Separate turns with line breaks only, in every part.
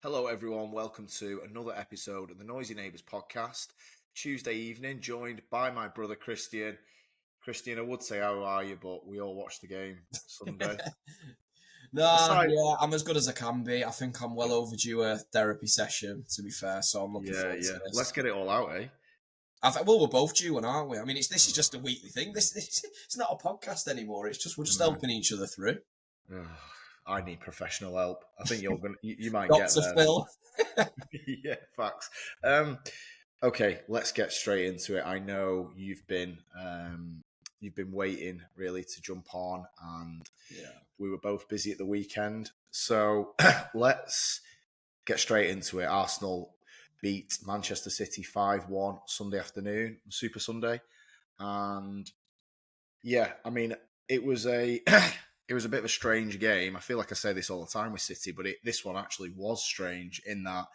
Hello, everyone. Welcome to another episode of the Noisy Neighbours podcast. Tuesday evening, joined by my brother Christian. Christian, I would say, how are you? But we all watched the game Sunday. Aside,
I'm as good as I can be. I think I'm well overdue a therapy session, to be fair, so I'm looking forward to this.
Let's get it all out, eh?
We're both due one, aren't we? I mean, this is just a weekly thing. This it's not a podcast anymore. We're just helping each other through.
I need professional help. I think you might
Dr.
get there.
Phil.
Yeah, facts. Okay, let's get straight into it. I know you've been waiting really to jump on, and we were both busy at the weekend. So let's get straight into it. Arsenal beat Manchester City 5-1 Sunday afternoon, Super Sunday, and yeah, I mean it was a it was a bit of a strange game. I feel like I say this all the time with City, but this one actually was strange in that,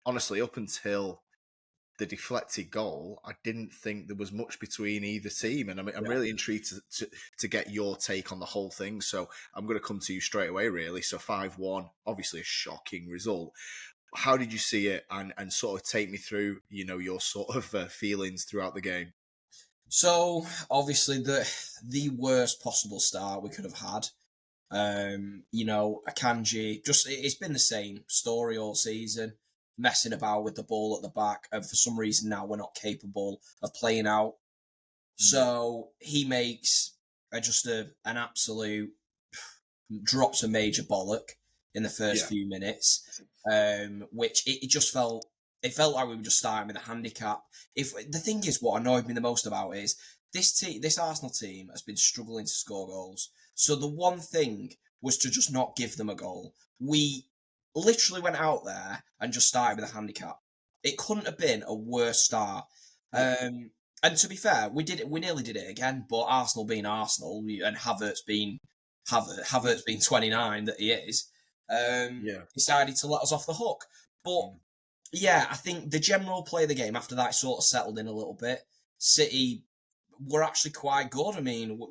honestly, up until the deflected goal, I didn't think there was much between either team. And I'm really intrigued to get your take on the whole thing. So I'm going to come to you straight away, really. So 5-1, obviously a shocking result. How did you see it, and sort of take me through, your sort of feelings throughout the game?
So, obviously, the worst possible start we could have had. Akanji, it's been the same story all season, messing about with the ball at the back, and for some reason now we're not capable of playing out. So he makes an absolute drops a major bollock in the first few minutes, which it just felt. It felt like we were just starting with a handicap. If the thing is, what annoyed me the most about is this Arsenal team has been struggling to score goals. So the one thing was to just not give them a goal. We literally went out there and just started with a handicap. It couldn't have been a worse start. And to be fair, we nearly did it again. But Arsenal being Arsenal and Havertz being 29 that he is, decided to let us off the hook. But yeah, I think the general play of the game after that sort of settled in a little bit. City were actually quite good. I mean,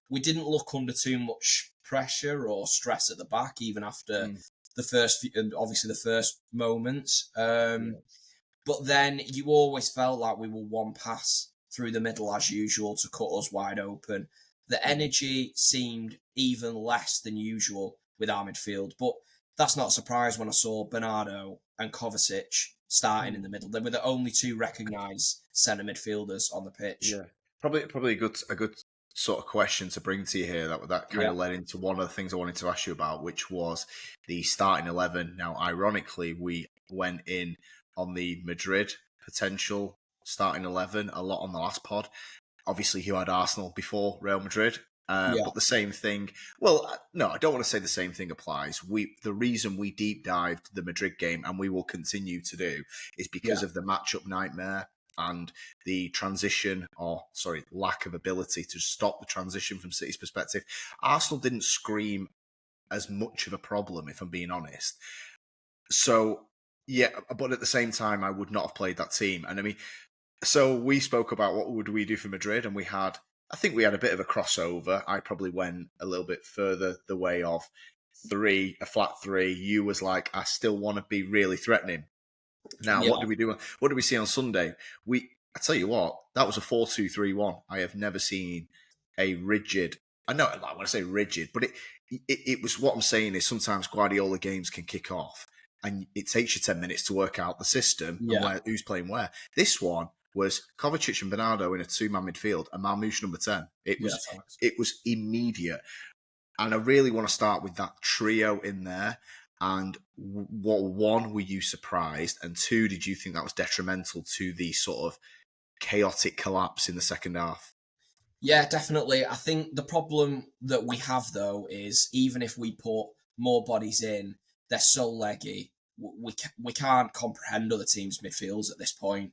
we didn't look under too much pressure or stress at the back, even after the first moments. But then you always felt like we were one pass through the middle as usual to cut us wide open. The energy seemed even less than usual with our midfield, but that's not a surprise when I saw Bernardo and Kovacic starting in the middle. They were the only two recognised centre midfielders on the pitch.
Yeah, probably a good sort of question to bring to you here. That kind of led into one of the things I wanted to ask you about, which was the starting 11. Now, ironically, we went in on the Madrid potential starting 11 a lot on the last pod. Obviously, you had Arsenal before Real Madrid. But the same thing. Well, no, I don't want to say the same thing applies. The reason we deep dived the Madrid game, and we will continue to do, is because of the matchup nightmare and the lack of ability to stop the transition from City's perspective. Arsenal didn't scream as much of a problem, if I'm being honest. So yeah, but at the same time, I would not have played that team. And I mean, so we spoke about what would we do for Madrid, and I think we had a bit of a crossover. I probably went a little bit further the way of a flat 3. You was like, I still want to be really threatening. Now, what did we do? What did we see on Sunday? I tell you what, that was a 4-2-3-1. I have never seen a rigid. I know, I want to say rigid, but it was, what I'm saying is sometimes Guardiola games can kick off, and it takes you 10 minutes to work out the system and who's playing where. This one was Kovacic and Bernardo in a 2-man midfield, and Marmoush number 10. It was immediate. And I really want to start with that trio in there. And one, were you surprised? And 2, did you think that was detrimental to the sort of chaotic collapse in the second half?
Yeah, definitely. I think the problem that we have, though, is even if we put more bodies in, they're so leggy. We can't comprehend other teams' midfields at this point.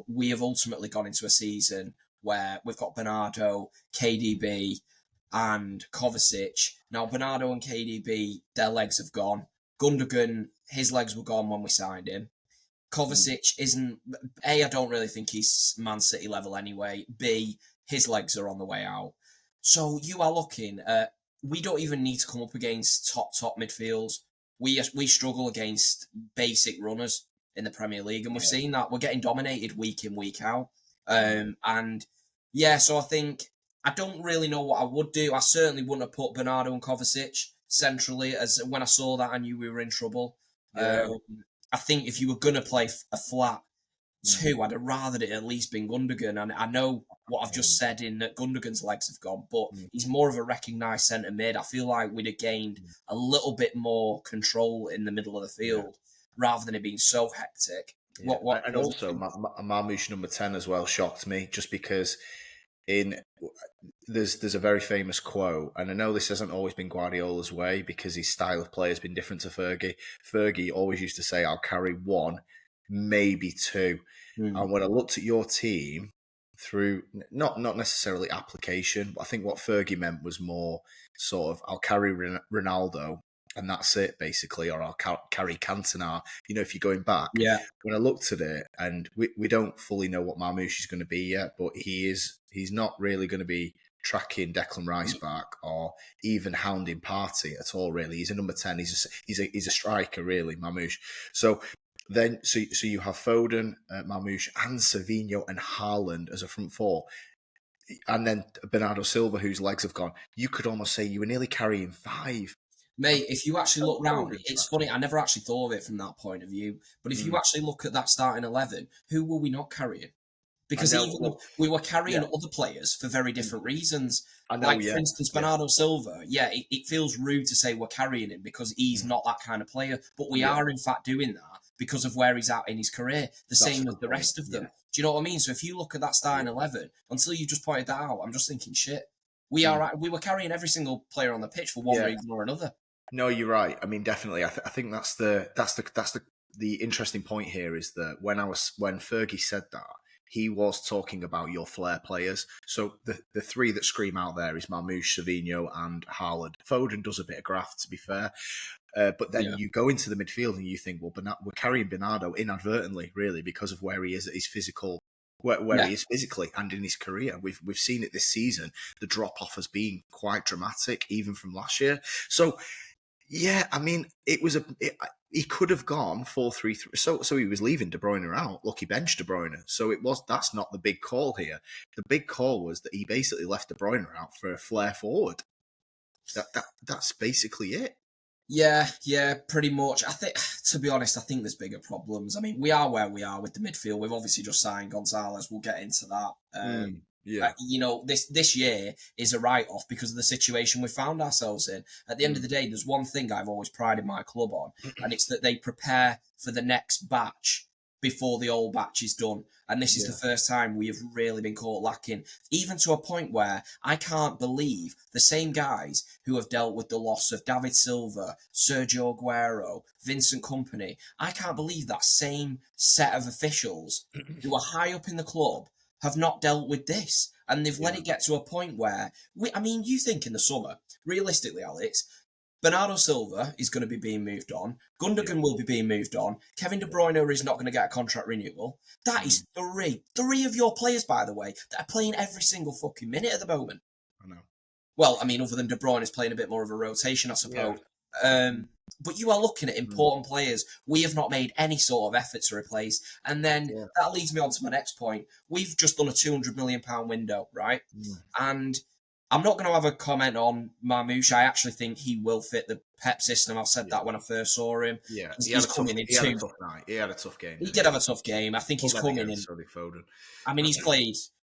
We have ultimately gone into a season where we've got Bernardo, KDB, and Kovacic. Now, Bernardo and KDB, their legs have gone. Gundogan, his legs were gone when we signed him. Kovacic isn't... A, I don't really think he's Man City level anyway. B, his legs are on the way out. So you are looking at... We don't even need to come up against top midfields. we struggle against basic runners in the Premier League, and we've seen that we're getting dominated week in, week out. And yeah, so I think I don't really know what I would do. I certainly wouldn't have put Bernardo and Kovacic centrally, as when I saw that I knew we were in trouble.
Yeah.
I think if you were going to play a flat two, I'd have rather it at least been Gundogan. And I know what I've just said in that Gundogan's legs have gone, but he's more of a recognised centre mid. I feel like we'd have gained a little bit more control in the middle of the field rather than it being so hectic.
Yeah. And also, Marmoush number 10 as well shocked me, just because there's a very famous quote, and I know this hasn't always been Guardiola's way because his style of play has been different to Fergie. Fergie always used to say, "I'll carry one, maybe two." And when I looked at your team through not necessarily application, but I think what Fergie meant was more sort of, "I'll carry Ronaldo, and that's it, basically," or "I'll carry Cantona." You know, if you're going back.
Yeah.
When I looked at it, and we don't fully know what Marmoush is going to be yet, but he's not really going to be tracking Declan Rice back or even hounding Partey at all, really. He's a number 10. He's a striker, really, Marmoush. So you have Foden, Marmoush, and Savinho and Haaland as a front four. And then Bernardo Silva, whose legs have gone. You could almost say you were nearly carrying 5.
Mate, if you actually look round, it's funny, I never actually thought of it from that point of view. But if you actually look at that starting 11, who were we not carrying? Because we were carrying other players for very different reasons. For instance, Bernardo Silva, it feels rude to say we're carrying him because he's not that kind of player. But we are, in fact, doing that because of where he's at in his career. That's same with the rest of them. Do you know what I mean? So if you look at that starting 11, until you just pointed that out, I'm just thinking, shit. We were carrying every single player on the pitch for one reason or another.
No, you're right. I mean, definitely. I think that's the interesting point here is that when Fergie said that, he was talking about your flair players. So the three that scream out there is Marmoush, Savinho, and Haaland. Foden does a bit of graft, to be fair. But then you go into the midfield and you think, well, we're carrying Bernardo inadvertently, really, because of where he is at his physical, where he is physically and in his career. We've seen it this season. The drop off has been quite dramatic, even from last year. So. Yeah, I mean, he could have gone 4-3-3. So he was leaving De Bruyne out. Look, he benched De Bruyne. So that's not the big call here. The big call was that he basically left De Bruyne out for a flair forward. That's basically it.
Yeah, pretty much. I think, to be honest, I think there's bigger problems. I mean, we are where we are with the midfield. We've obviously just signed Gonzalez. We'll get into that. This year is a write-off because of the situation we found ourselves in. At the end of the day, there's one thing I've always prided my club on, and it's that they prepare for the next batch before the old batch is done. And this is the first time we have really been caught lacking, even to a point where I can't believe the same guys who have dealt with the loss of David Silva, Sergio Aguero, Vincent Kompany. I can't believe that same set of officials who are high up in the club have not dealt with this. And they've let it get to a point where, you think in the summer, realistically, Alex, Bernardo Silva is going to be being moved on. Gundogan will be being moved on. Kevin De Bruyne is not going to get a contract renewal. That is three of your players, by the way, that are playing every single fucking minute at the moment.
I know.
Well, other than De Bruyne is playing a bit more of a rotation, I suppose. Yeah. But you are looking at important players we have not made any sort of effort to replace. And then that leads me on to my next point. We've just done a £200 million window, right? And I'm not going to have a comment on Marmoush. I actually think he will fit the Pep system. I've said that when I first saw him.
Yeah, he had a tough night. He had a tough game.
He did have a tough game. I think he's coming in.
Foden.
He's played.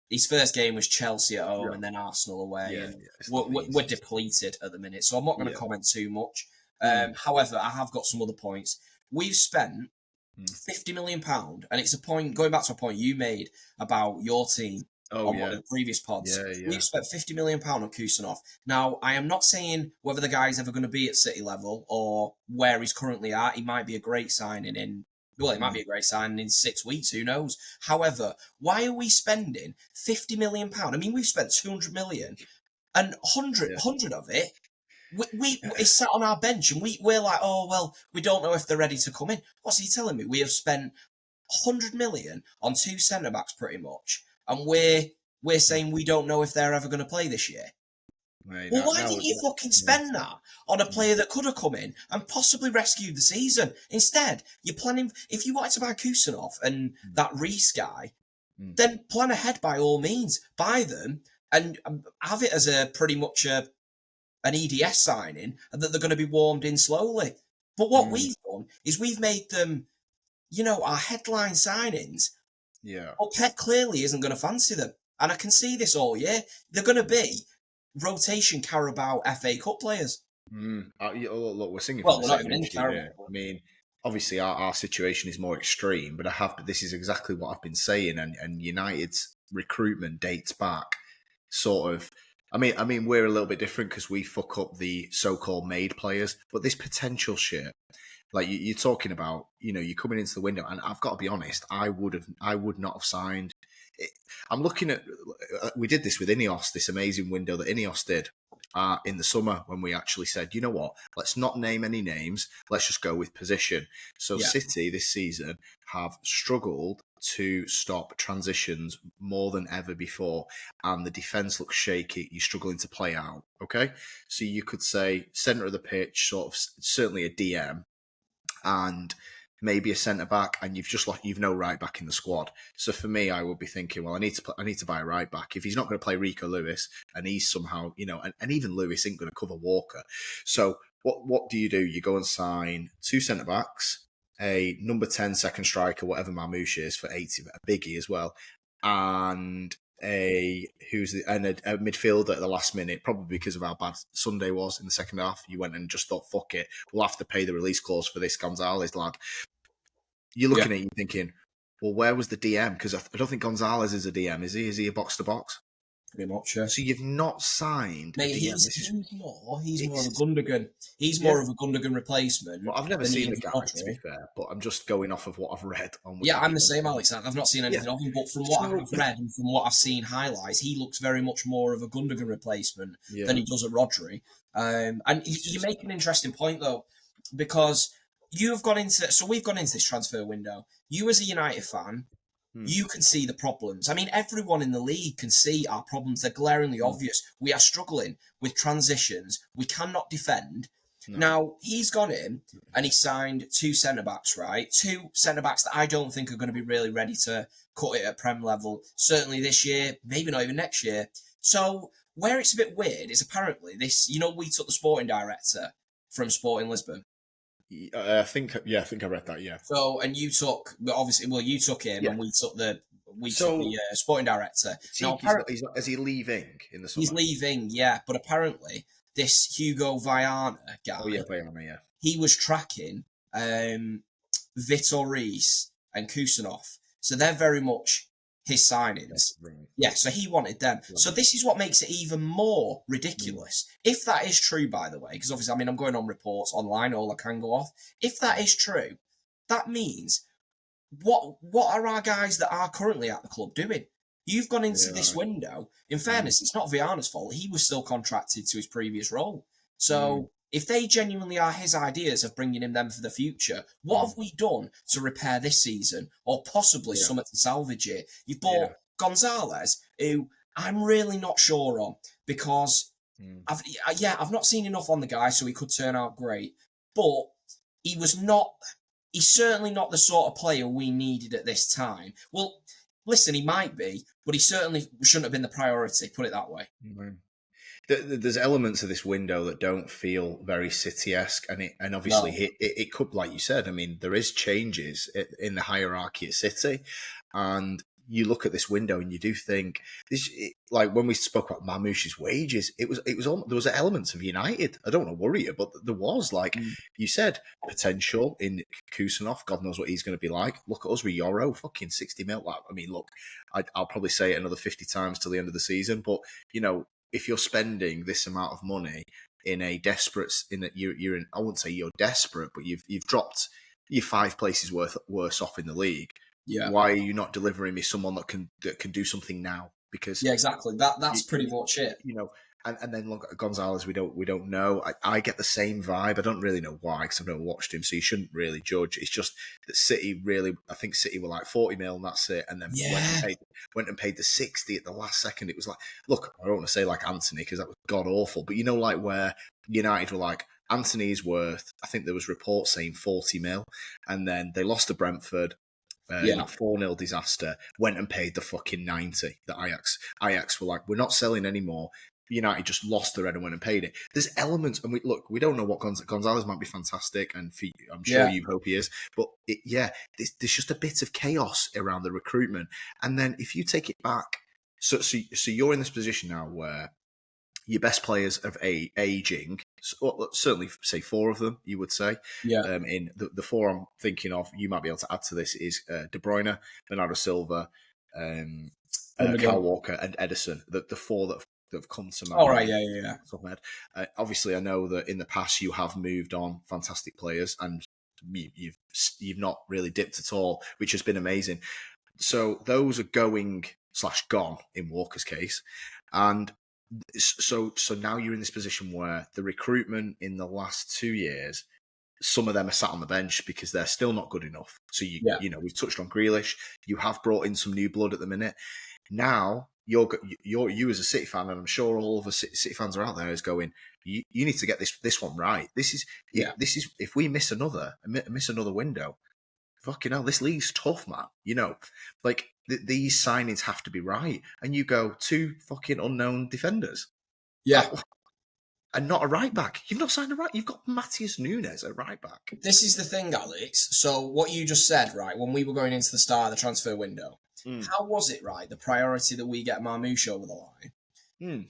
His first game was Chelsea at home and then Arsenal away. We're depleted at the minute, so I'm not going to comment too much. However, I have got some other points. We've spent £50 million, and it's a point, going back to a point you made about your team on one of the previous pods. We've spent £50 million on Kusanov. Now, I am not saying whether the guy's ever going to be at City level or where he's currently at. He might be a great signing it might be a great signing in 6 weeks, who knows? However, why are we spending £50 million? We've spent £200 million, and 100 of it, it's sat on our bench, and we're like, oh, well, we don't know if they're ready to come in. What's he telling me? We have spent 100 million on 2 centre-backs, pretty much, and we're saying we don't know if they're ever going to play this year.
Mate,
Well, why
now,
didn't you fucking
yeah.
spend that on a player that could have come in and possibly rescued the season? Instead, you're planning. If you wanted to buy Kusanov and that Reese guy, then plan ahead by all means. Buy them and have it as a pretty much an EDS signing, and that they're going to be warmed in slowly. But what we've done is we've made them, our headline signings.
Yeah.
Well, Pep clearly isn't going to fancy them, and I can see this all year. They're going to be rotation Carabao FA Cup players.
Look, we're singing
Well,
from the
we're not
same
even in
hymn
the
sheet
Carabao
here.
Cup.
I mean, obviously our situation is more extreme, but this is exactly what I've been saying, and United's recruitment dates back sort of. I mean, we're a little bit different because we fuck up the so-called made players, but this potential shit, like you're talking about, you're coming into the window, and I've got to be honest, I would not have signed. I'm looking at. We did this with Ineos, this amazing window that Ineos did in the summer when we actually said, you know what, let's not name any names, let's just go with position. So
Yeah.
City this season have struggled to stop transitions more than ever before, and the defence looks shaky. You're struggling to play out. Okay, so you could say centre of the pitch, sort of certainly a DM, and maybe a centre back, and you've no right back in the squad. So for me, I would be thinking, well, I need to buy a right back. If he's not going to play Rico Lewis, and he's somehow, and even Lewis ain't going to cover Walker. So what do? You go and sign two centre backs, a number 10 second striker, whatever Mamouche is for 80, a biggie as well, and a midfielder at the last minute, probably because of how bad Sunday was in the second half. You went and just thought, fuck it, we'll have to pay the release clause for this Gonzalez lad. You're looking at you thinking, well, where was the DM? Because I don't think Gonzalez is a DM, is he? Is he a box to box?
Pretty much, yeah.
So you've not signed
Mate,
a DM.
He's more of a Gundogan. He's more of a Gundogan replacement.
Well, I've never seen the guy, to be fair, but I'm just going off of what I've read on Wikipedia.
Yeah, I'm the same, Alex. I've not seen anything of him, but from what I've read and from what I've seen highlights, he looks very much more of a Gundogan replacement than he does a Rodri. And you make an interesting point, though, because we've gone into this transfer window. You as a United fan, you can see the problems. I mean, everyone in the league can see our problems. They're glaringly obvious. We are struggling with transitions. We cannot defend. No. Now, he's gone in and he signed two centre-backs, right? Two centre-backs that I don't think are going to be really ready to cut it at Prem level. Certainly this year, maybe not even next year. So, where it's a bit weird is apparently this, we took the sporting director from Sporting Lisbon.
I think I read that. Yeah.
So, and you took you took him, and we took the sporting director. Now,
is he leaving in the summer?
He's leaving, yeah. But apparently, this Hugo Viana guy,
Viana,
he was tracking Vitor Reis and Kusanov, so they're very much his signings. Right. Yeah, so he wanted them. Right. So this is what makes it even more ridiculous. If that is true, by the way, because obviously, I'm going on reports online, all I can go off. If that is true, that means what are our guys that are currently at the club doing? You've gone into this window. In fairness, it's not Viana's fault. He was still contracted to his previous role. So if they genuinely are his ideas of bringing him them for the future, what have we done to repair this season or possibly something to salvage it? You've bought Gonzalez, who I'm really not sure on because I've not seen enough on the guy, so he could turn out great. But he's certainly not the sort of player we needed at this time. Well, listen, he might be, but he certainly shouldn't have been the priority, put it that way.
Mm-hmm. There's elements of this window that don't feel very City-esque, and obviously it could, like you said, I mean, there is changes in the hierarchy at City, and you look at this window and you do think like when we spoke about Mamouche's wages, there was elements of United. I don't want to worry you, but there was, like you said, potential in Kusanov. God knows what he's going to be like. Look at us with Euro, fucking 60 mil. I mean, look, I'll probably say it another 50 times till the end of the season, but if you're spending this amount of money in a desperate, you're in, I wouldn't say you're desperate, but you've dropped, you're 5 places worse off in the league. Yeah. Why are you not delivering me someone that can do something now? Because
exactly. That's pretty much it.
And then look at Gonzalez. We don't know. I get the same vibe. I don't really know why because I've never watched him, so you shouldn't really judge. It's just that City really. I think City were like 40 mil and that's it, and then
Yeah.
went and paid the 60 at the last second. It was like, look, I don't want to say like Anthony because that was god awful, but like where United were like, Anthony's worth. I think there was reports saying 40 mil, and then they lost to Brentford. 4-0 disaster, went and paid the fucking 90 that Ajax were like, we're not selling anymore. United just lost their head and went and paid it. There's elements, and we don't know what Gonzalez might be fantastic, and I'm sure you hope he is, but there's just a bit of chaos around the recruitment. And then if you take it back, so you're in this position now where your best players of aging, certainly say 4 of them, you would say. In the 4 I'm thinking of, you might be able to add to this, is De Bruyne, Bernardo Silva, Kyle Walker, and Edison. The 4 that have come to my mind.
Yeah.
Obviously, I know that in the past you have moved on fantastic players, and you've not really dipped at all, which has been amazing. So those are going/gone in Walker's case, and so now you're in this position where the recruitment in the last 2 years, some of them are sat on the bench because they're still not good enough. So we've touched on Grealish. You have brought in some new blood at the minute. Now you as a City fan, and I'm sure all of the City fans are out there, is going, you need to get this one right. This is if we miss another window, fucking hell, this league's tough, man. Like these signings have to be right, and you go 2 fucking unknown defenders, and not a right back. You've not signed a right. You've got Matheus Nunes at right back.
This is the thing, Alex. So what you just said, right? When we were going into the start of the transfer window, how was it, right? The priority that we get Marmoush over the line,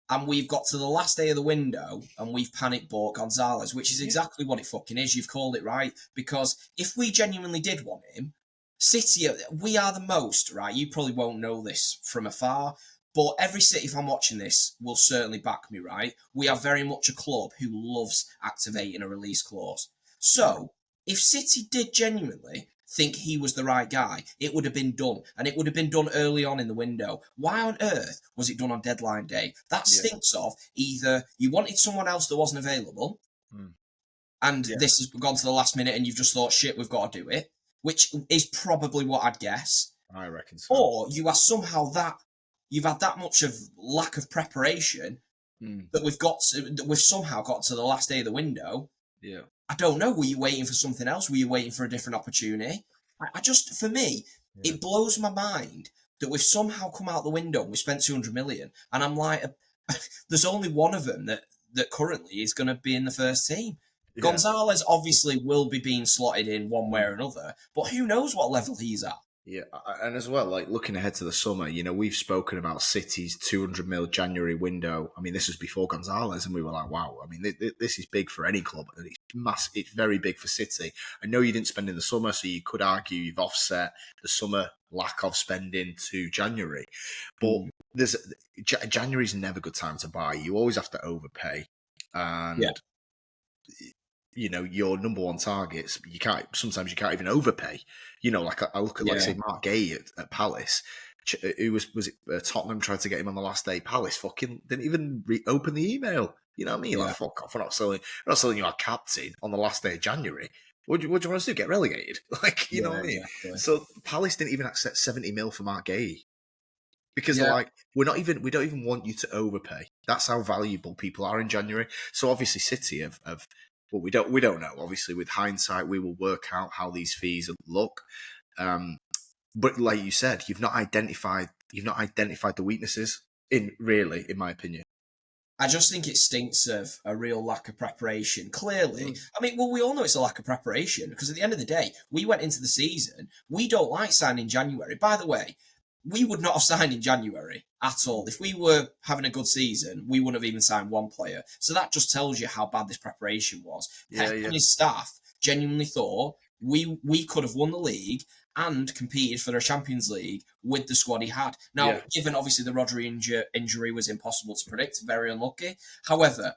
and we've got to the last day of the window and we've panic bought Gonzalez, which is exactly what it fucking is. You've called it right. Because if we genuinely did want him, City, we are the most, right? You probably won't know this from afar, but every City fan watching this will certainly back me, right? We are very much a club who loves activating a release clause. So if City did genuinely think he was the right guy, it would have been done. And it would have been done early on in the window. Why on earth was it done on deadline day? That stinks of either you wanted someone else that wasn't available, and this has gone to the last minute and you've just thought, shit, we've got to do it, which is probably what I'd guess.
I reckon so.
Or you are somehow you've had that much of lack of preparation that we've somehow got to the last day of the window.
Yeah.
I don't know. Were you waiting for something else? Were you waiting for a different opportunity? For me, it blows my mind that we've somehow come out the window and we spent 200 million. And I'm like, there's only one of them that currently is going to be in the first team. Yeah. Gonzalez obviously will be being slotted in one way or another, but who knows what level he's at.
Yeah, and as well, like looking ahead to the summer, we've spoken about City's 200 mil January window. I mean, this was before Gonzalez, and we were like, wow, I mean, this is big for any club. It's very big for City. I know you didn't spend in the summer, so you could argue you've offset the summer lack of spending to January. But January's never a good time to buy. You always have to overpay. And your number one targets, sometimes you can't even overpay. Like I look at, say, Mark Gay at Palace, who was it Tottenham tried to get him on the last day. Palace fucking didn't even open the email. You know what I mean? Like, fuck off, we're not selling you our captain on the last day of January. What do you want us to do? Get relegated? Like, you know what I mean? Exactly. So Palace didn't even accept 70 mil for Mark Gay. Because they're like, we don't even want you to overpay. That's how valuable people are in January. So obviously City have well, we don't know. Obviously, with hindsight, we will work out how these fees look. But like you said, you've not identified the weaknesses in my opinion.
I just think it stinks of a real lack of preparation. Clearly, I mean, well, we all know it's a lack of preparation because at the end of the day, we went into the season. We don't like signing January. By the way, we would not have signed in January at all. If we were having a good season, we wouldn't have even signed one player. So that just tells you how bad this preparation was. Pep and his staff genuinely thought we could have won the league and competed for the Champions League with the squad he had. Now, given obviously the Rodri injury was impossible to predict, very unlucky. However,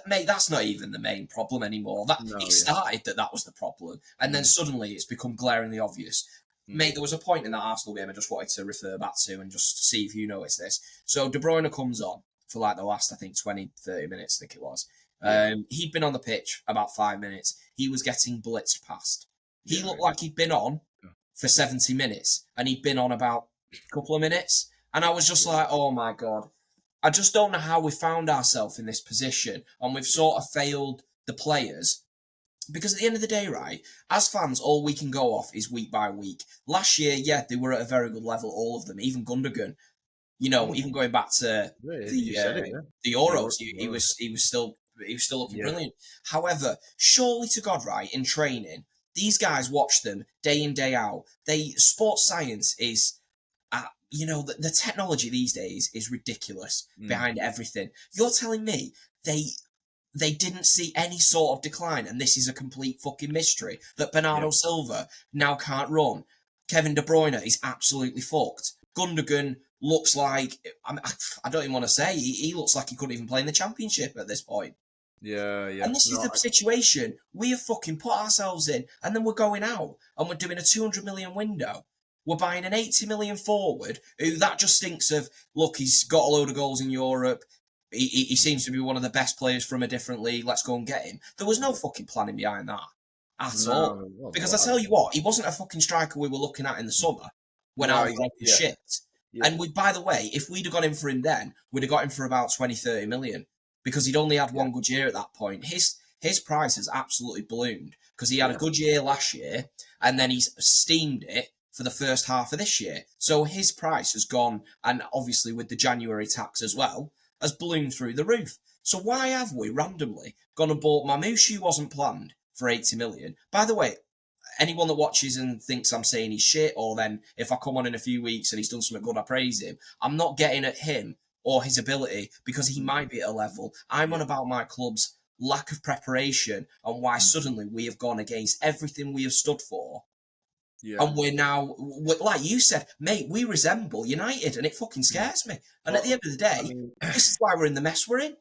mate, that's not even the main problem anymore. Started that was the problem. And then suddenly it's become glaringly obvious. Mate, there was a point in that Arsenal game I just wanted to refer back to and just see if you noticed this. So De Bruyne comes on for like the last, I think, 20, 30 minutes, I think it was.
Yeah.
He'd been on the pitch about 5 minutes. He was getting blitzed past. He
Yeah.
looked like he'd been on for 70 minutes, and he'd been on about a couple of minutes. And I was just like, oh my God. I just don't know how we found ourselves in this position, and we've sort of failed the players. Because at the end of the day, right, as fans, all we can go off is week by week. Last year, yeah, they were at a very good level, all of them, even Gundogan. Even going back to the Euros, he was still looking brilliant. However, surely to God, right, in training, these guys watch them day in, day out. Sports science is, the technology these days is ridiculous behind everything. You're telling me they didn't see any sort of decline, and this is a complete fucking mystery that Bernardo Silva now can't run. Kevin De Bruyne is absolutely fucked. Gundogan looks like, I don't even want to say, he looks like he couldn't even play in the Championship at this point.
Yeah.
And this is the situation we have fucking put ourselves in, and then we're going out and we're doing a 200 million window. We're buying an 80 million forward who that just stinks of, look, he's got a load of goals in Europe. He seems to be one of the best players from a different league. Let's go and get him. There was no fucking planning behind that at all. Because I tell you what, he wasn't a fucking striker we were looking at in the summer when I was shit. Yeah. And by the way, if we'd have got him for him then, we'd have got him for about 20, 30 million because he'd only had one good year at that point. His price has absolutely ballooned because he had a good year last year and then he's steamed it for the first half of this year. So his price has gone, and obviously with the January tax as well, has ballooned through the roof. So why have we randomly gone and bought Mamouche, who wasn't planned, for 80 million? By the way, anyone that watches and thinks I'm saying he's shit, or then if I come on in a few weeks and he's done something good, I praise him. I'm not getting at him or his ability because he might be at a level. I'm on about my club's lack of preparation and why suddenly we have gone against everything we have stood for. Yeah. And we're now, like you said, mate, we resemble United, and it fucking scares me. And at the end of the day, this is why we're in the mess we're in.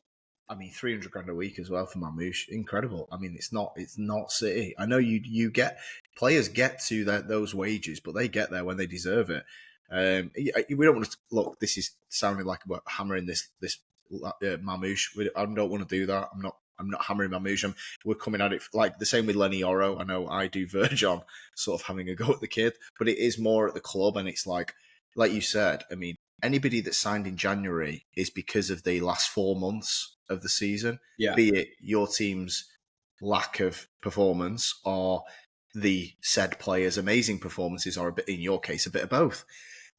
300 grand a week as well for Mamouche, incredible. It's not City. I know you get players get to those wages, but they get there when they deserve it. We don't want to look. This is sounding like we're hammering this Mamouche. I don't want to do that. I'm not hammering Mamouche. We're coming at it like the same with Lenny Oro. I know I do verge on sort of having a go at the kid, but it is more at the club, and it's like you said. Anybody that signed in January is because of the last 4 months of the season, be it your team's lack of performance or the said player's amazing performances, or a bit, in your case, a bit of both.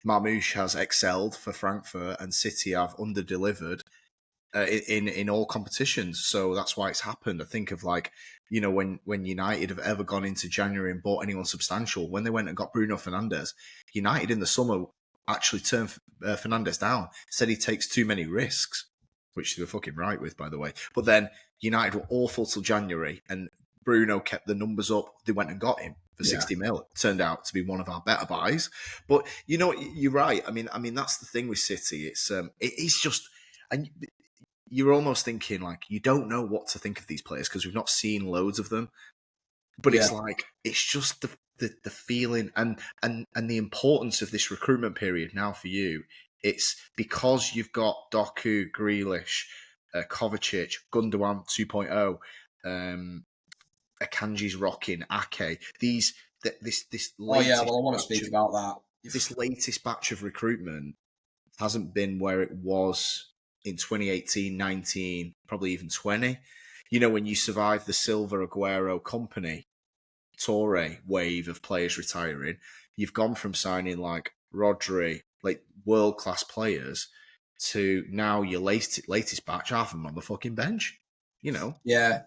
Mamouche has excelled for Frankfurt, and City have under-delivered in all competitions, so that's why it's happened. I think of when United have ever gone into January and bought anyone substantial, when they went and got Bruno Fernandes, United in the summer actually turned Fernandes down, said he takes too many risks, which they were fucking right with, by the way. But then United were awful till January, and Bruno kept the numbers up. They went and got him for 60 mil. Turned out to be one of our better buys. But you're right. That's the thing with City. It is just, and you're almost thinking like you don't know what to think of these players because we've not seen loads of them. But it's like it's just the feeling and the importance of this recruitment period now for you. It's because you've got Doku, Grealish, Kovacic, Gundogan 2.0, Akanji's rocking, Ake. This latest
I want to speak about that.
This latest batch of recruitment hasn't been where it was in 2018, 19, probably even 20. When you survived the Silva, Aguero, Company, Torre wave of players retiring, you've gone from signing like Rodri, like world-class players, to now your latest batch, half of them on the fucking bench.
Yeah.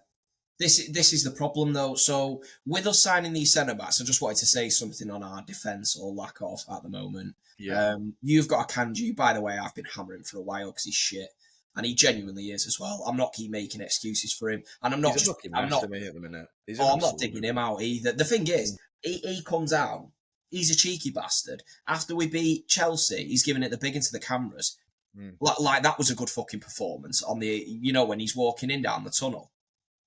This is the problem, though. So, with us signing these centre-backs, I just wanted to say something on our defence, or lack of, at the moment. Yeah. You've got Akanji. By the way, I've been hammering for a while because he's shit. And he genuinely is as well. I'm not keep making excuses for him. And I'm not I'm not digging him out either. The thing is, he comes out, he's a cheeky bastard. After we beat Chelsea, he's giving it the big into the cameras. Like that was a good fucking performance on the, when he's walking in down the tunnel,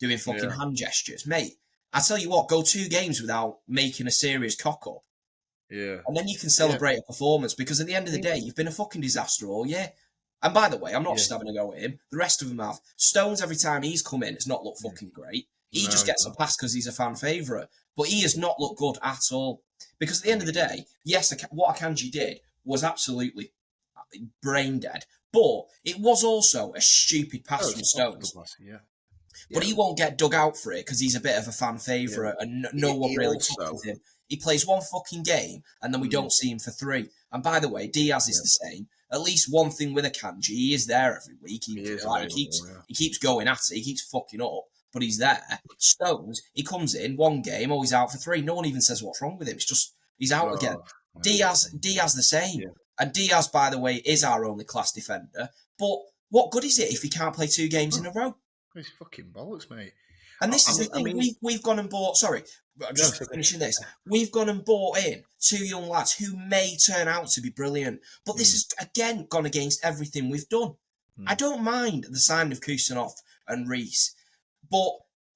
doing fucking hand gestures. Mate, I tell you what, go 2 games without making a serious cock up.
Yeah.
And then you can celebrate a performance, because at the end of the day, you've been a fucking disaster all year. And by the way, I'm not
Yeah.
just having a go at him. The rest of them have. Stones, every time he's come in, has not looked fucking great. He
No,
just gets a pass because he's a fan favourite. But he has not looked good at all. Because at the end of the day, yes, what Akanji did was absolutely brain dead. But it was also a stupid pass from Stones.
Yeah.
But he won't get dug out for it because he's a bit of a fan favourite and no one really fucks with him. He plays one fucking game and then we don't see him for 3. And by the way, Diaz is the same. At least one thing with Akanji, he is there every week. He keeps going at it. He keeps fucking up, but he's there. Stones, he comes in one game, he's out for 3. No one even says what's wrong with him. It's just he's out again. Diaz the same. Yeah. And Diaz, by the way, is our only class defender. But what good is it if he can't play 2 games in a row?
It's fucking bollocks, mate.
And this is the thing. We've gone and bought. Sorry, just finishing this. We've gone and bought in 2 young lads who may turn out to be brilliant. But this has again gone against everything we've done. I don't mind the signing of Kusanov and Reese, but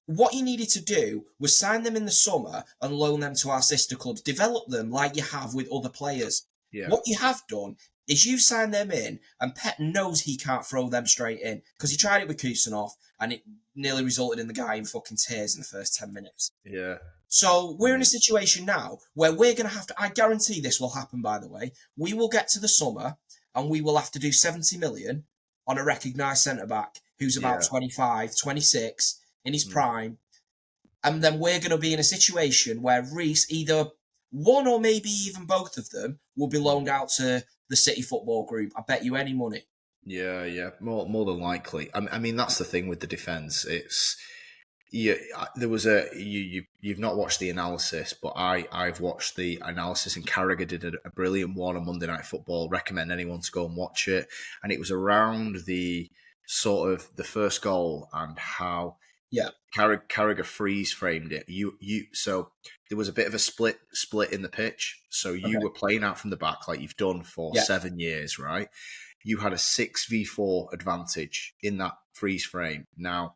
what you needed to do was sign them in the summer and loan them to our sister clubs, develop them like you have with other players. Yeah. What you have done is you sign them in, and Pet knows he can't throw them straight in because he tried it with Kusanov, and it nearly resulted in the guy in fucking tears in the first 10 minutes.
Yeah.
So we're in a situation now where we're going to have to, I guarantee this will happen, by the way, we will get to the summer and we will have to do 70 million on a recognised centre-back who's about 25, 26, in his prime. And then we're going to be in a situation where Reese, either one or maybe even both of them, will be loaned out to the City Football Group. I bet you any money.
Yeah, more than likely. I mean, that's the thing with the defence. It's there was you've not watched the analysis, but I've watched the analysis, and Carragher did a brilliant one on Monday Night Football. Recommend anyone to go and watch it. And it was around the sort of the first goal and how Carragher freeze framed it. So there was a bit of a split in the pitch. So you were playing out from the back like you've done for 7 years, right? You had a 6v4 advantage in that freeze frame. Now,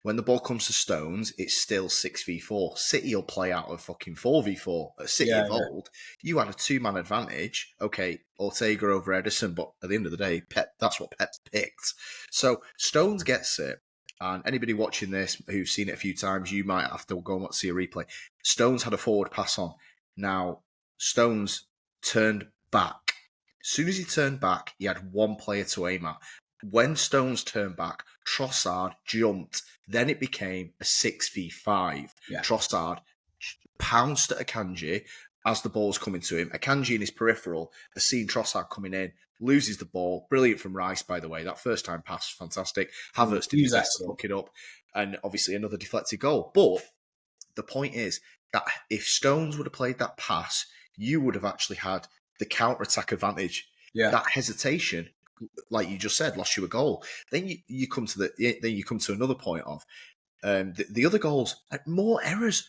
when the ball comes to Stones, it's still 6v4. City will play out of fucking 4v4. At City of old, you had a 2-man advantage. Okay, Ortega over Edison, but at the end of the day, that's what Pep picked. So Stones gets it. And anybody watching this who's seen it a few times, you might have to go and see a replay. Stones had a forward pass on. Now, Stones turned back. As soon as he turned back, he had one player to aim at. When Stones turned back, Trossard jumped. Then it became a 6v5. Yeah. Trossard pounced at Akanji as the ball's coming to him. Akanji in his peripheral has seen Trossard coming in, loses the ball. Brilliant from Rice, by the way. That first time pass, fantastic. Havertz did his best to hook it up. And obviously another deflected goal. But the point is that if Stones would have played that pass, you would have actually had the counter-attack advantage. Yeah. That hesitation, like you just said, lost you a goal. Then you come to another point of the other goals, more errors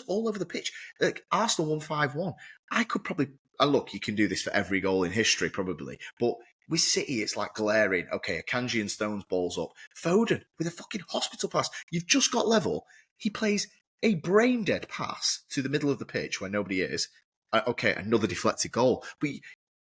all over the pitch. Like Arsenal won 5-1. I could probably look. You can do this for every goal in history, probably, but with City, it's like glaring. Okay, Akanji and Stones balls up. Foden with a fucking hospital pass. You've just got level. He plays a brain dead pass to the middle of the pitch where nobody is. Okay, another deflected goal, but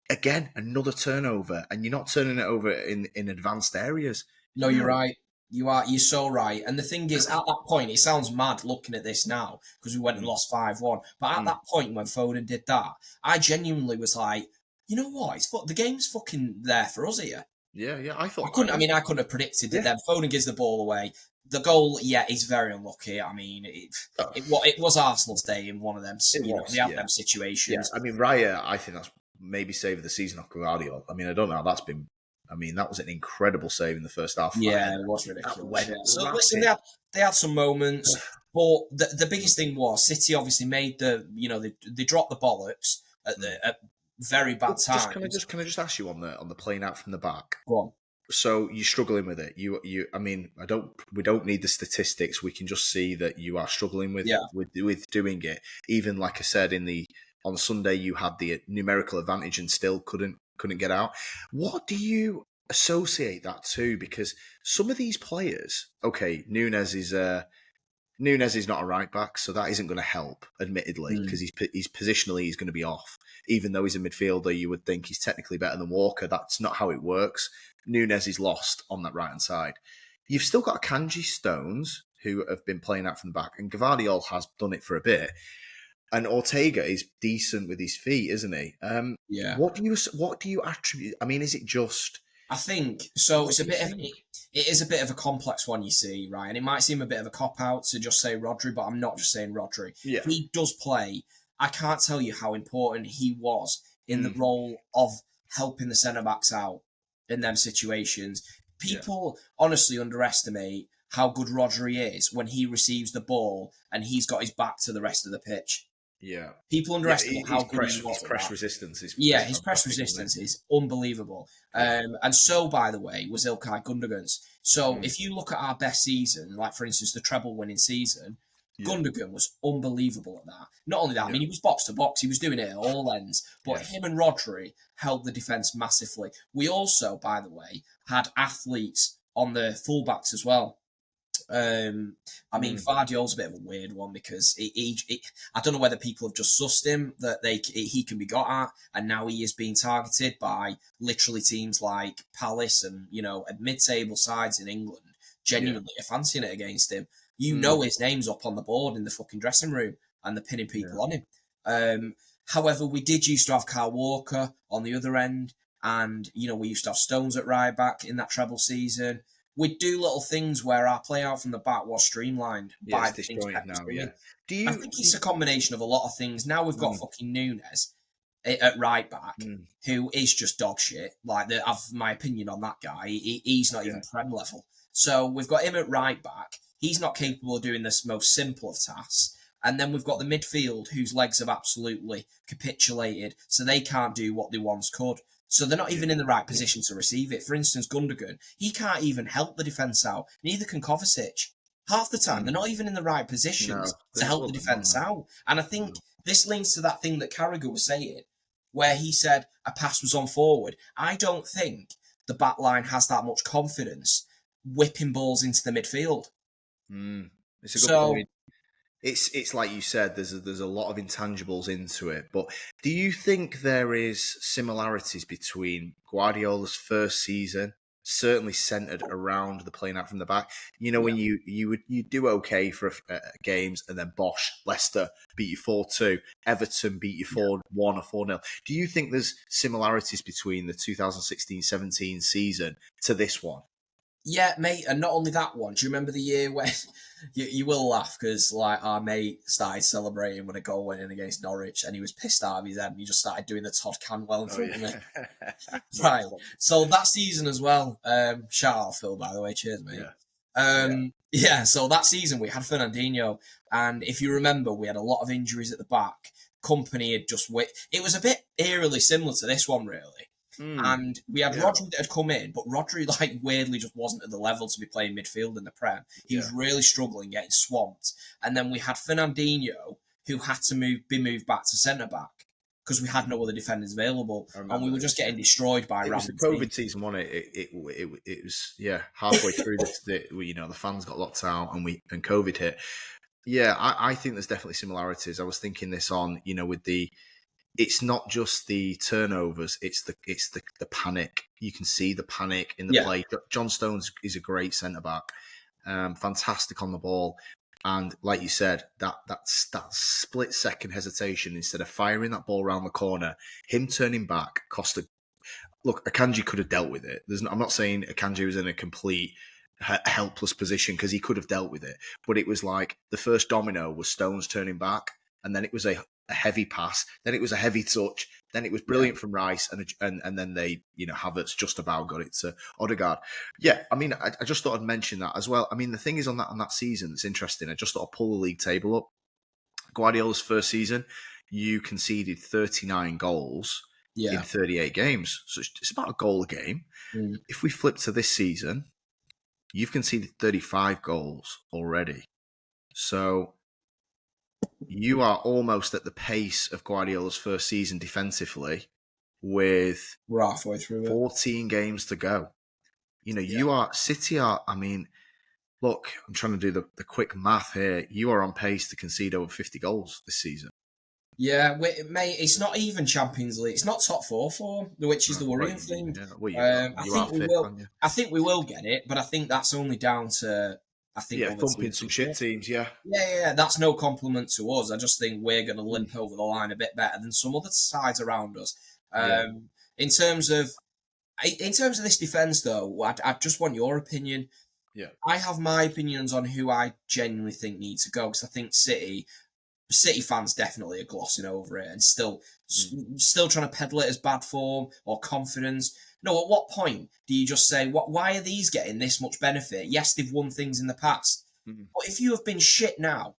again, another turnover, and you're not turning it over in advanced areas.
No, you're right. You're so right. And the thing is, at that point, it sounds mad looking at this now because we went and lost 5-1. But at that point, when Foden did that, I genuinely was like, you know what? The game's fucking there for us here.
Yeah. I
couldn't have predicted it. Then Foden gives the ball away. The goal, is very unlucky. I mean, it was Arsenal's day in one of them. They had them situations.
Yeah. I mean, Raya, I think that's maybe save of the season off Guardiola. I mean, I don't know how that's been. I mean, that was an incredible save in the first half.
Yeah, it was ridiculous. So listen, they had some moments, but the biggest thing was City obviously made they dropped the bollocks at very bad times.
Can I just ask you on the playing out from the back?
Go on.
So you're struggling with it. I mean, we don't need the statistics. We can just see that you are struggling with doing it. Even like I said on Sunday, you had the numerical advantage and still couldn't get out. What do you associate that to? Because some of these players, okay, Nunes is Núñez is not a right back, so that isn't going to help, admittedly, because he's positionally he's going to be off. Even though he's a midfielder, you would think he's technically better than Walker. That's not how it works. Núñez is lost on that right hand side. You've still got Akanji, Stones, who have been playing out from the back, and Gvardiol has done it for a bit. And Ortega is decent with his feet, isn't he?
Yeah.
What do you attribute? I mean, is it just?
I think so.
What
It's a
do you
bit of
think?
it is a bit of a complex one, you see, right? And it might seem a bit of a cop out to just say Rodri, but I'm not just saying Rodri.
Yeah.
He does play. I can't tell you how important he was in the
Mm.
role of helping the centre backs out in them situations. People honestly underestimate how good Rodri is when he receives the ball and he's got his back to the rest of the pitch.
Yeah.
People underestimate how good he was
His
at
press
that.
resistance is
Yeah, his press
fantastic, isn't
resistance
it?
is unbelievable.
Yeah.
And so, by the way, was Ilkay Gundogan's. So
Mm.
if you look at our best season, like for instance the treble winning season,
Yeah.
Gundogan was unbelievable at that. Not only that, I
Yeah.
mean, he was box to box, he was doing it at all ends. But
Yes.
him and Rodri helped the defence massively. We also, by the way, had athletes on the fullbacks as well. I mean, Vardiol's a bit of a weird one because I don't know whether people have just sussed him that he can be got at, and now he is being targeted by literally teams like Palace and mid-table sides in England. Genuinely, are fancying it against him. You know his name's up on the board in the fucking dressing room, and they're pinning people on him. However, we did used to have Kyle Walker on the other end, and we used to have Stones at right back in that treble season. We'd do little things where our play out from the back was streamlined by
it's
the things
disjointed
Pep was
now.
doing.
Yeah.
I think it's a combination of a lot of things. Now we've got fucking Núñez at right back, who is just dog shit. Like, I've my opinion on that guy. He's not even Prem level. So we've got him at right back. He's not capable of doing this most simple of tasks. And then we've got the midfield, whose legs have absolutely capitulated, so they can't do what they once could. So they're not even in the right position to receive it. For instance, Gundogan, he can't even help the defence out. Neither can Kovacic. Half the time, they're not even in the right positions to help the defence out. And I think this links to that thing that Carragher was saying, where he said a pass was on forward. I don't think the back line has that much confidence whipping balls into the midfield.
It's a good point. It's like you said, there's a lot of intangibles into it. But do you think there is similarities between Guardiola's first season, certainly centered around the playing out from the back? When you do okay for games, and then Bosch, Leicester beat you 4-2, Everton beat you 4-1 or 4-0. Do you think there's similarities between the 2016-17 season to this one?
Yeah, mate, and not only that one. Do you remember the year when you will laugh because our mate started celebrating when a goal went in against Norwich, and he was pissed out of his head, and he just started doing the Todd Canwell in front of me. Right. So that season as well. Shout out Phil, by the way. Cheers, mate. So that season we had Fernandinho, and if you remember, we had a lot of injuries at the back. Company had just it was a bit eerily similar to this one, really. And we had Rodri that had come in, but Rodri weirdly just wasn't at the level to be playing midfield in the Prem. He was really struggling, getting swamped. And then we had Fernandinho, who had to be moved back to centre back because we had no other defenders available, and we were just getting destroyed by.
It was the COVID season, wasn't it? It was halfway through the fans got locked out and COVID hit. Yeah, I think there's definitely similarities. I was thinking this on with the. It's not just the turnovers; it's the panic. You can see the panic in the play. John Stones is a great centre back, fantastic on the ball, and like you said, that split second hesitation instead of firing that ball around the corner, him turning back cost a. Look, Akanji could have dealt with it. I'm not saying Akanji was in a complete helpless position because he could have dealt with it, but it was like the first domino was Stones turning back, and then it was a heavy pass, then it was a heavy touch, then it was brilliant from Rice, and then they, Havertz just about got it to Odegaard. Yeah, I mean, I just thought I'd mention that as well. I mean, the thing is on that season, it's interesting. I just thought I'd pull the league table up. Guardiola's first season, you conceded 39 goals in 38 games, so it's about a goal a game. If we flip to this season, you've conceded 35 goals already. So you are almost at the pace of Guardiola's first season defensively with
we're halfway through
14 games to go. City are, I mean, Look, I'm trying to do the quick math here. You are on pace to concede over 50 goals this season.
Yeah, mate, it's not even Champions League. It's not top four form, which is the worrying thing.
Well,
I
you are
think we
fifth,
will.
aren't you?
I think we will get it, but I think that's only down to
Yeah,
other
thumping
teams
some
this
shit
year.
teams, yeah.
Yeah. That's no compliment to us. I just think we're going to
Mm.
limp over the line a bit better than some other sides around us.
Yeah.
In terms of this defense, though, I just want your opinion.
Yeah.
I have my opinions on who I genuinely think need to go because I think City fans definitely are glossing over it and still trying to peddle it as bad form or confidence. No, at what point do you just say, why are these getting this much benefit? Yes, they've won things in the past.
Mm.
But if you have been shit now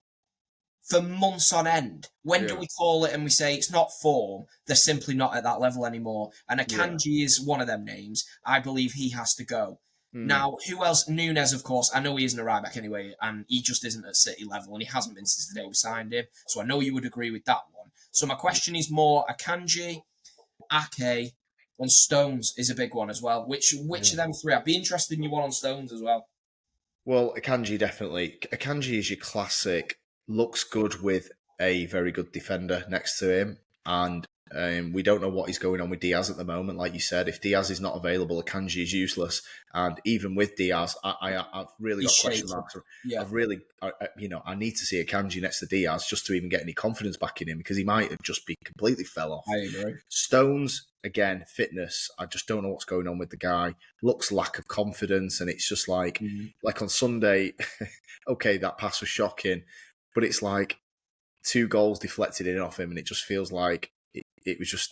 for months on end, when do
Yeah.
we call it and we say it's not form? They're simply not at that level anymore. And
Yeah.
Akanji is one of them names. I believe he has to go.
Mm.
Now, who else? Nunes, of course. I know he isn't a right back anyway, and he just isn't at City level, and he hasn't been since the day we signed him. So I know you would agree with that one. So my question is more Akanji, Ake, and Stones is a big one as well. Which of them three? I'd be interested in your one on Stones as well.
Well, Akanji definitely. Akanji is your classic, looks good with a very good defender next to him. And we don't know what is going on with Diaz at the moment. Like you said, if Diaz is not available, Akanji is useless. And even with Diaz, I've really
He's
got question
shaky.
marks.
Yeah,
I need to see Akanji next to Diaz just to even get any confidence back in him because he might have just be completely fell off.
I agree.
Stones, again, fitness. I just don't know what's going on with the guy. Looks lack of confidence, and it's just like on Sunday, okay, that pass was shocking, but it's like 2 goals deflected in off him, and it just feels like it was just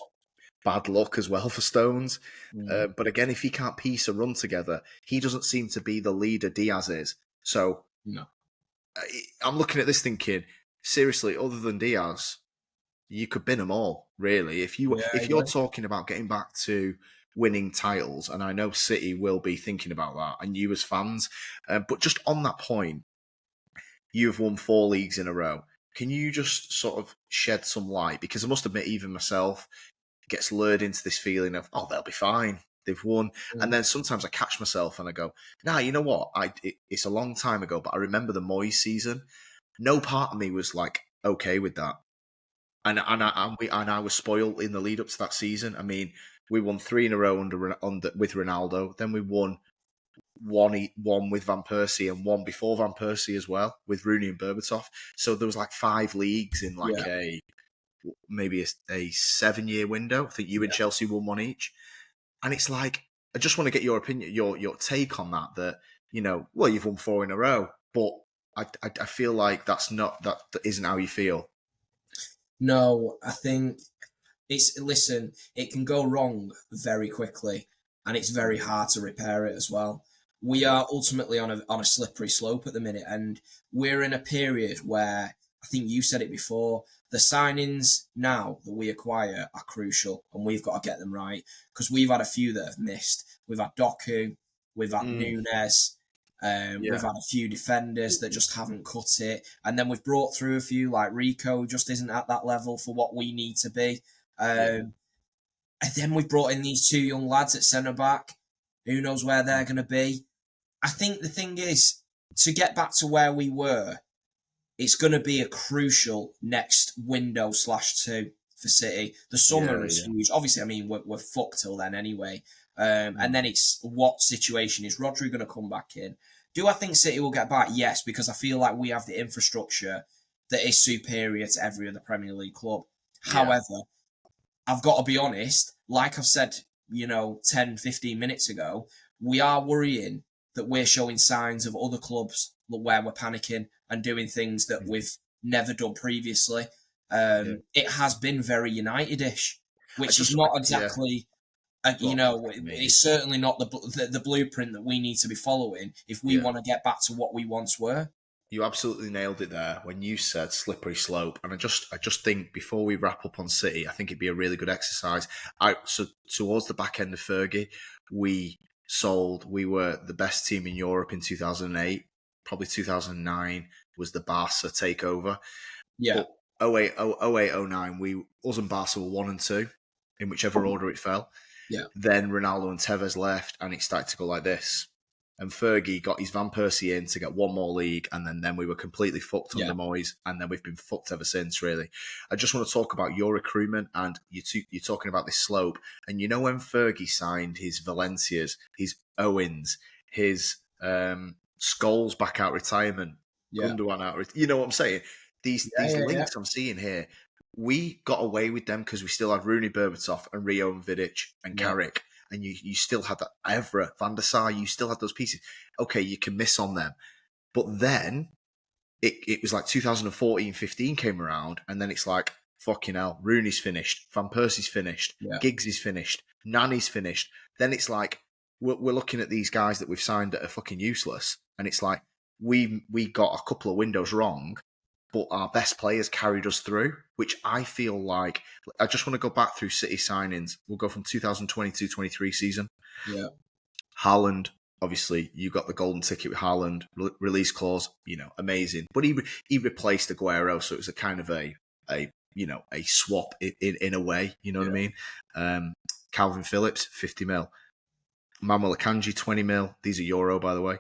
bad luck as well for Stones. But again, if he can't piece a run together, he doesn't seem to be the leader Diaz is. So
No.
I'm looking at this thinking, seriously, other than Diaz, you could bin them all, really. If
Yeah, I
you're
agree.
talking about getting back to winning titles, and I know City will be thinking about that, and you as fans, but just on that point, you've won 4 leagues in a row. Can you just sort of shed some light? Because I must admit, even myself gets lured into this feeling of, oh, they'll be fine. They've won. And then sometimes I catch myself and I go, nah, you know what? It's a long time ago, but I remember the Moyes season. No part of me was like, okay with that. And I was spoiled in the lead up to that season. I mean, we won 3 in a row with Ronaldo. Then we won one with Van Persie and one before Van Persie as well with Rooney and Berbatov. So there was like 5 leagues in like maybe a 7-year window. I think you and Chelsea won one each. And it's like, I just want to get your opinion, your take on that. That well, you've won 4 in a row, but I feel like that isn't how you feel.
No, I think listen, it can go wrong very quickly and it's very hard to repair it as well. We are ultimately on a slippery slope at the minute and we're in a period where I think you said it before, the signings now that we acquire are crucial and we've got to get them right because we've had a few that have missed. We've had Doku, we've had Nunes, we've had a few defenders that just haven't cut it. And then we've brought through a few like Rico, just isn't at that level for what we need to be. And then we've brought in these 2 young lads at centre back. Who knows where they're going to be? I think the thing is, to get back to where we were, it's going to be a crucial next window/2 for City. The summer is huge. Obviously, I mean, we're fucked till then anyway. And then it's what situation is Rodri going to come back in? Do I think City will get back? Yes, because I feel like we have the infrastructure that is superior to every other Premier League club. Yeah. However, I've got to be honest, like I've said, 10, 15 minutes ago, we are worrying that we're showing signs of other clubs where we're panicking and doing things that we've never done previously. It has been very United-ish, which is not exactly... it's certainly not the blueprint that we need to be following if we want to get back to what we once were.
You absolutely nailed it there when you said slippery slope, and I just think before we wrap up on City, I think it'd be a really good exercise. So towards the back end of Fergie, we were the best team in Europe in 2008. Probably 2009 was the Barca takeover.
Yeah.
But 08, 09, us and Barca were 1 and 2 in whichever order it fell.
Yeah.
Then Ronaldo and Tevez left, and it started to go like this. and Fergie got his Van Persie in to get one more league, and then we were completely fucked under Moyes, and then we've been fucked ever since, really. I just want to talk about your recruitment, and you're talking about this slope, and you know when Fergie signed his Valencias, his Owens, his Scholes back out retirement, Gundogan out, you know what I'm saying? These links I'm seeing here, we got away with them because we still had Rooney, Berbatov, and Rio and Vidic and Carrick. And you still had that Evra, Van der Sar, you still had those pieces. Okay, you can miss on them. But then it was like 2014-15 came around, and then it's like, fucking hell, Rooney's finished, Van Persie's finished, Giggs is finished, Nani's finished. Then it's like, we're looking at these guys that we've signed that are fucking useless, and it's like, we got a couple of windows wrong, but our best players carried us through, which I feel like... I just want to go back through City signings. We'll go from 2022-23 season.
Yeah.
Haaland, obviously, you got the golden ticket with Haaland. Release clause, amazing. But he replaced Aguero, so it was a kind of a swap in a way, you know what I mean? Calvin Phillips, 50 mil. Manuel Akanji, 20 mil. These are Euro, by the way.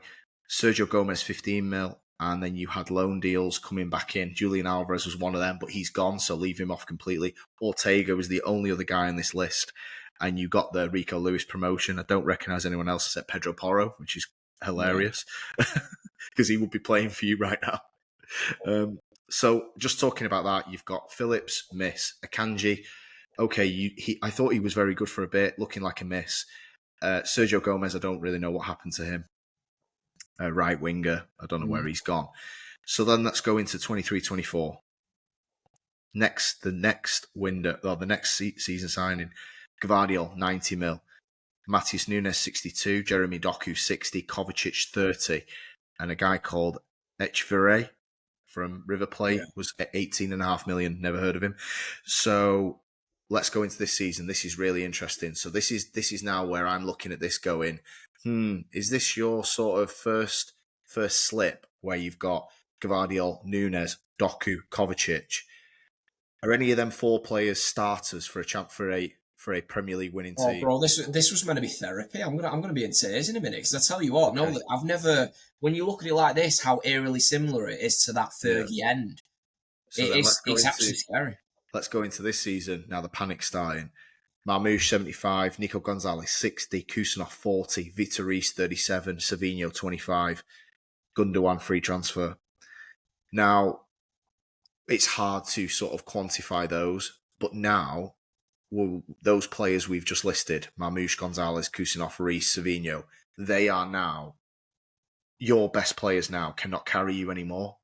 Sergio Gomez, 15 mil. And then you had loan deals coming back in. Julian Alvarez was one of them, but he's gone, so leave him off completely. Ortega was the only other guy on this list. And you got the Rico Lewis promotion. I don't recognise anyone else except Pedro Porro, which is hilarious, because he would be playing for you right now. So just talking about that, you've got Phillips, miss. Akanji, okay, I thought he was very good for a bit, looking like a miss. Sergio Gomez, I don't really know what happened to him. Right winger, I don't know where he's gone. So then let's go into 23-24. The next window, or the next season signing, Gvardiol, 90 mil. Matheus Nunes, 62. Jeremy Doku, 60. Kovacic, 30. And a guy called Echeverry from River Plate was at 18.5 million. Never heard of him. So let's go into this season. This is really interesting. So this is now where I'm looking at this going, is this your sort of first slip where you've got Gvardiol, Nunes, Doku, Kovacic? Are any of them 4 players starters for a Premier League winning team?
Bro, this was meant to be therapy. I'm gonna be in tears in a minute, because I tell you what, no, I've never. When you look at it like this, how eerily similar it is to that Fergie end. So it's actually scary.
Let's go into this season now. The panic's starting. Marmoush, 75, Nico Gonzalez, 60, Kusanov, 40, Victor Reis, 37, Savinho, 25, Gundogan, free transfer. Now, it's hard to sort of quantify those, but now, those players we've just listed, Marmoush, Gonzalez, Kusanov, Reis, Savinho, they are now your best players now, cannot carry you anymore.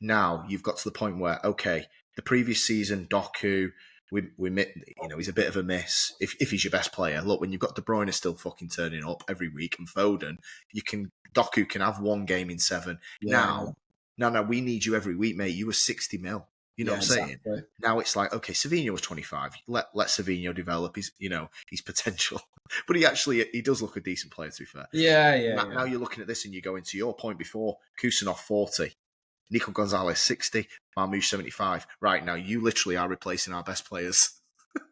Now you've got to the point where, okay, the previous season, Doku, he's a bit of a miss if he's your best player. Look, when you've got De Bruyne still fucking turning up every week, and Foden, Doku can have one game in 7. Now, we need you every week, mate. You were 60 mil. You know what I'm saying? Exactly. Now it's like, okay, Savinho was 25. Let Savinho develop his potential. But he does look a decent player, to be fair. Now you're looking at this and you go into your point before, Kusanov, 40. Nico Gonzalez, 60. Marmoush, 75. Right, now you literally are replacing our best players.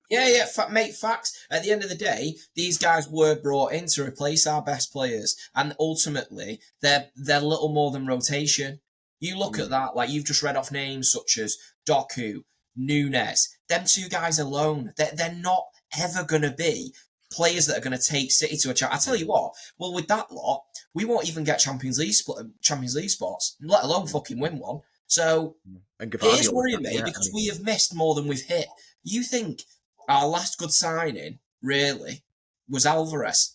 Mate, facts. At the end of the day, these guys were brought in to replace our best players, and ultimately, they're little more than rotation. You look at that, like you've just read off names such as Doku, Nunes. Them 2 guys alone, they're not ever going to be players that are going to take City to a chance. I tell you what, well, with that lot, we won't even get Champions League spots, let alone fucking win one. So it is worrying me because we have missed more than we've hit. You think our last good signing, really, was Alvarez?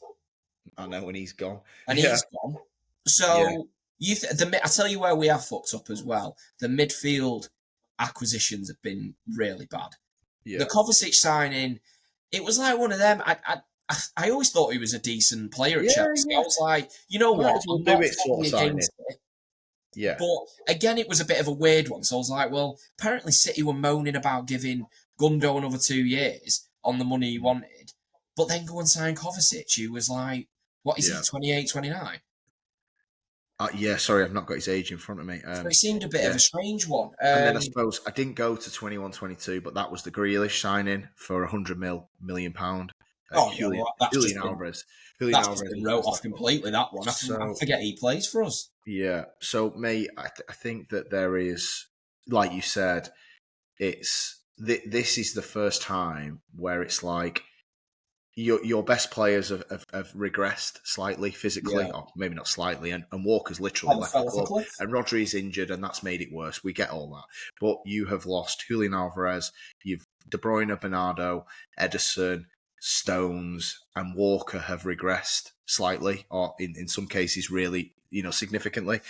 I know, and he's gone.
He's gone. So I tell you where we have fucked up as well. The midfield acquisitions have been really bad. The Kovacic signing, it was like one of them. I always thought he was a decent player at Chelsea. I was like, you know what?
We'll do it sort of against it. Yeah.
But again, it was a bit of a weird one. So I was like, well, apparently City were moaning about giving Gundo another 2 years on the money he wanted, but then go and sign Kovacic, who was like, what is he, 28, 29?
Sorry, I've not got his age in front of me.
So it seemed a bit of a strange one.
And then I suppose I didn't go to 21-22, but that was the Grealish signing for £100 million.
Oh yeah, well, that's just
Julian
been
Alvarez. Julian Alvarez
been wrote
has
off
left us.
completely. That one, I
So
forget he plays for us.
yeah, so mate, I think that there is, like you said, this is the first time where it's like your best players have regressed slightly physically,
Yeah,
or maybe not slightly, and Walker's literally
kind of
left the
fell off a
club,
cliff.
and Rodri's injured, and that's made it worse. We get all that, but you have lost Julian Alvarez, you've De Bruyne, Bernardo, Edison, Stones, and Walker have regressed slightly, or in some cases, really, significantly.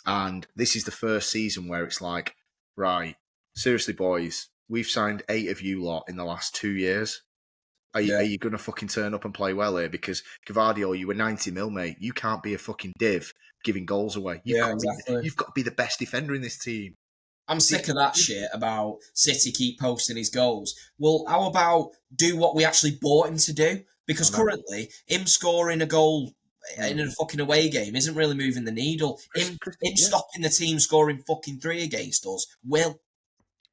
And this is the first season where it's like, right, seriously, boys, we've signed 8 of you lot in the last 2 years. Are
Yeah,
you going to fucking turn up and play well here? Because Gvardiol, you were 90 mil, mate. You can't be a fucking div giving goals away.
yeah, exactly.
You've got to be the best defender in this team.
I'm sick of that shit about City keep posting his goals. Well, how about do what we actually bought him to do? Because currently, him scoring a goal in a fucking away game isn't really moving the needle. Him
Yeah.
stopping the team scoring fucking 3 against us will.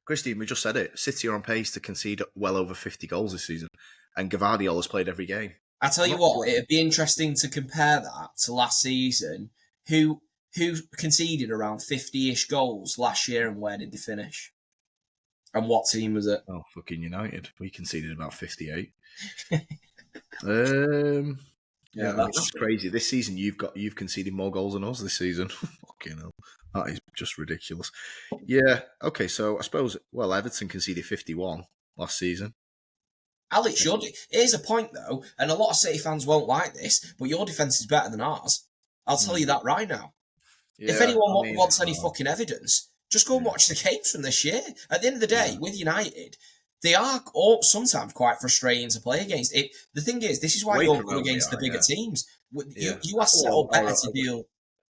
Christine, we just said it. City are on pace to concede well over 50 goals this season, and Gvardiol has played every game.
I tell you what, it'd be interesting to compare that to last season. Who conceded around 50-ish goals last year, and where did they finish? And what team was it?
Oh, fucking United. We conceded about 58. Yeah, that's crazy. This season, you've conceded more goals than us this season. Fucking hell, that is just ridiculous. Yeah. Okay. So I suppose Everton conceded 51 last season.
Alex, here's a point though, and a lot of City fans won't like this, but your defence is better than ours. I'll tell you that right now.
Yeah,
if anyone wants any fucking evidence, just go and watch the games from this year. At the end of the day, with United, they are sometimes quite frustrating to play against. The thing is, this is why you're good against the bigger teams. You are set up better to deal.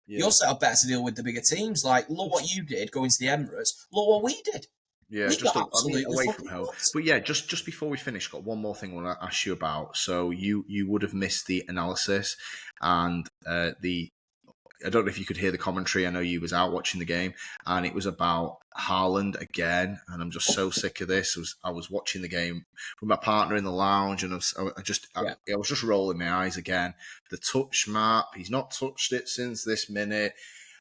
You're set up better to deal with the bigger teams. Like, look what you did going to the Emirates. Look what we did.
Yeah,
we
just
away
from home. But yeah, just before we finish, got one more thing I want to ask you about. So you would have missed the analysis and I don't know if you could hear the commentary. I know you was out watching the game, and it was about Haaland again. And I'm just so sick of this. I was watching the game with my partner in the lounge, and I was just rolling my eyes again. The touch map, he's not touched it since this minute.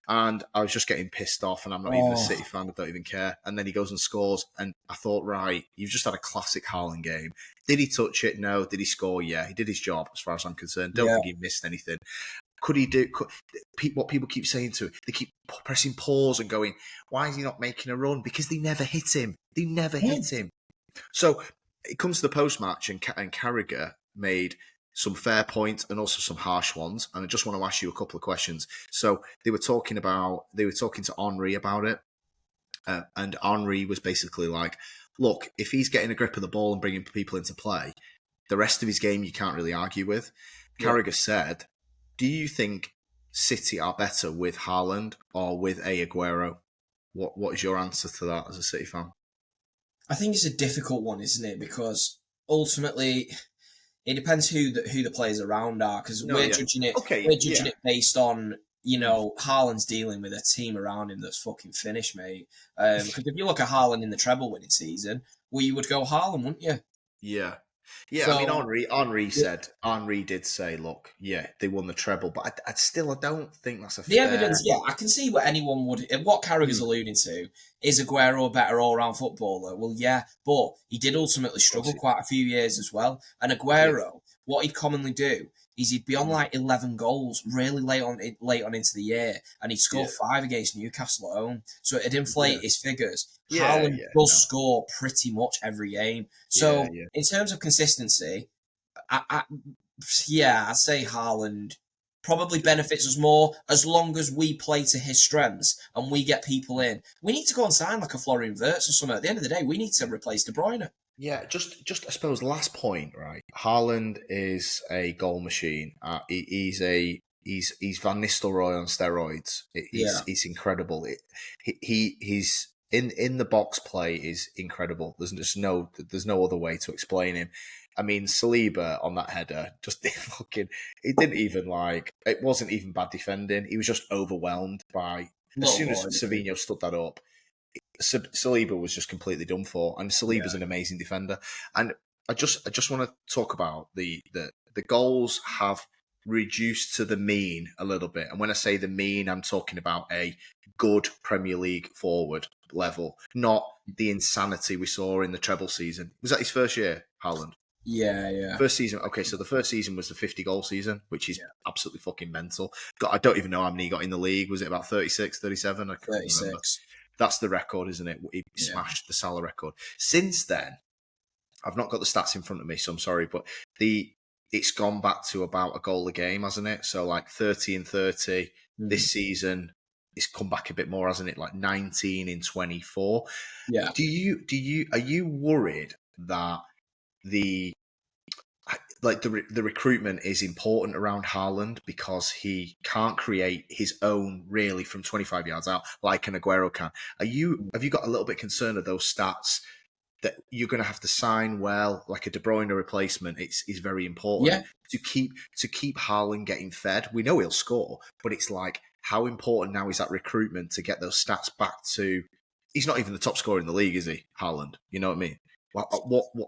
And I was just getting pissed off, and I'm not even a City fan. I don't even care. And then he goes and scores, and I thought, right, you've just had a classic Haaland game. Did he touch it? No. Did he score? Yeah. He did his job, as far as I'm concerned. Don't think he missed anything. Could he do what people keep saying to him? They keep pressing pause and going, why is he not making a run? Because they never hit him. They never hit him. So it comes to the post-match, and Carragher made some fair points and also some harsh ones. And I just want to ask you a couple of questions. So they were talking to Henry about it. And Henry was basically like, look, if he's getting a grip of the ball and bringing people into play, the rest of his game you can't really argue with. Carragher said, do you think City are better with Haaland or with Aguero? What is your answer to that as a City fan?
I think it's a difficult one, isn't it? Because ultimately, it depends who the players around are. Because we're judging it based on Haaland's dealing with a team around him that's fucking finished, mate. Because if you look at Haaland in the treble-winning season, well, you would go Haaland, wouldn't you?
Yeah. Yeah, so, I mean, Henry did say, look, yeah, they won the treble, but I don't think that's
the evidence. Yeah, I can see what anyone would. What Carragher's alluding to is Aguero a better all-round footballer. Well, yeah, but he did ultimately struggle quite a few years as well. And Aguero, what he'd commonly do is he'd be on like 11 goals really late on into the year, and he'd score 5 against Newcastle at home. So it'd inflate his figures. Haaland does score pretty much every game. So in terms of consistency, I'd say Haaland probably benefits us more as long as we play to his strengths and we get people in. We need to go and sign like a Florian Wirtz or something. At the end of the day, we need to replace De Bruyne.
Yeah, just I suppose last point, right? Haaland is a goal machine. He's Van Nistelrooy on steroids. He's incredible. He's in the box play is incredible. There's no other way to explain him. I mean, Saliba on that header, just fucking, it wasn't even bad defending. He was just overwhelmed by, as soon as Savinho stood that up, Saliba was just completely done for. And Saliba's an amazing defender. And I just want to talk about the goals have reduced to the mean a little bit. And when I say the mean, I'm talking about a good Premier League forward level, not the insanity we saw in the treble season. Was that his first year, Haaland?
Yeah.
First season, okay, so the first season was the 50-goal season, which is
Yeah.
absolutely fucking mental. I don't even know how many he got in the league. Was it about 36, 37? I can't remember.
36.
That's the record, isn't it? He smashed the Salah record. Since then, I've not got the stats in front of me, so I'm sorry, but it's gone back to about a goal a game, hasn't it? So like 30 and 30 this season. It's come back a bit more, hasn't it? Like 19 in 24.
Yeah.
Are you worried that the recruitment is important around Haaland because he can't create his own really from 25 yards out like an Aguero can? Have you got a little bit concerned of those stats that you're going to have to sign well, like a De Bruyne replacement? Is very important to keep Haaland getting fed. We know he'll score, but it's like, how important now is that recruitment to get those stats back to? He's not even the top scorer in the league, is he, Haaland? You know what I mean?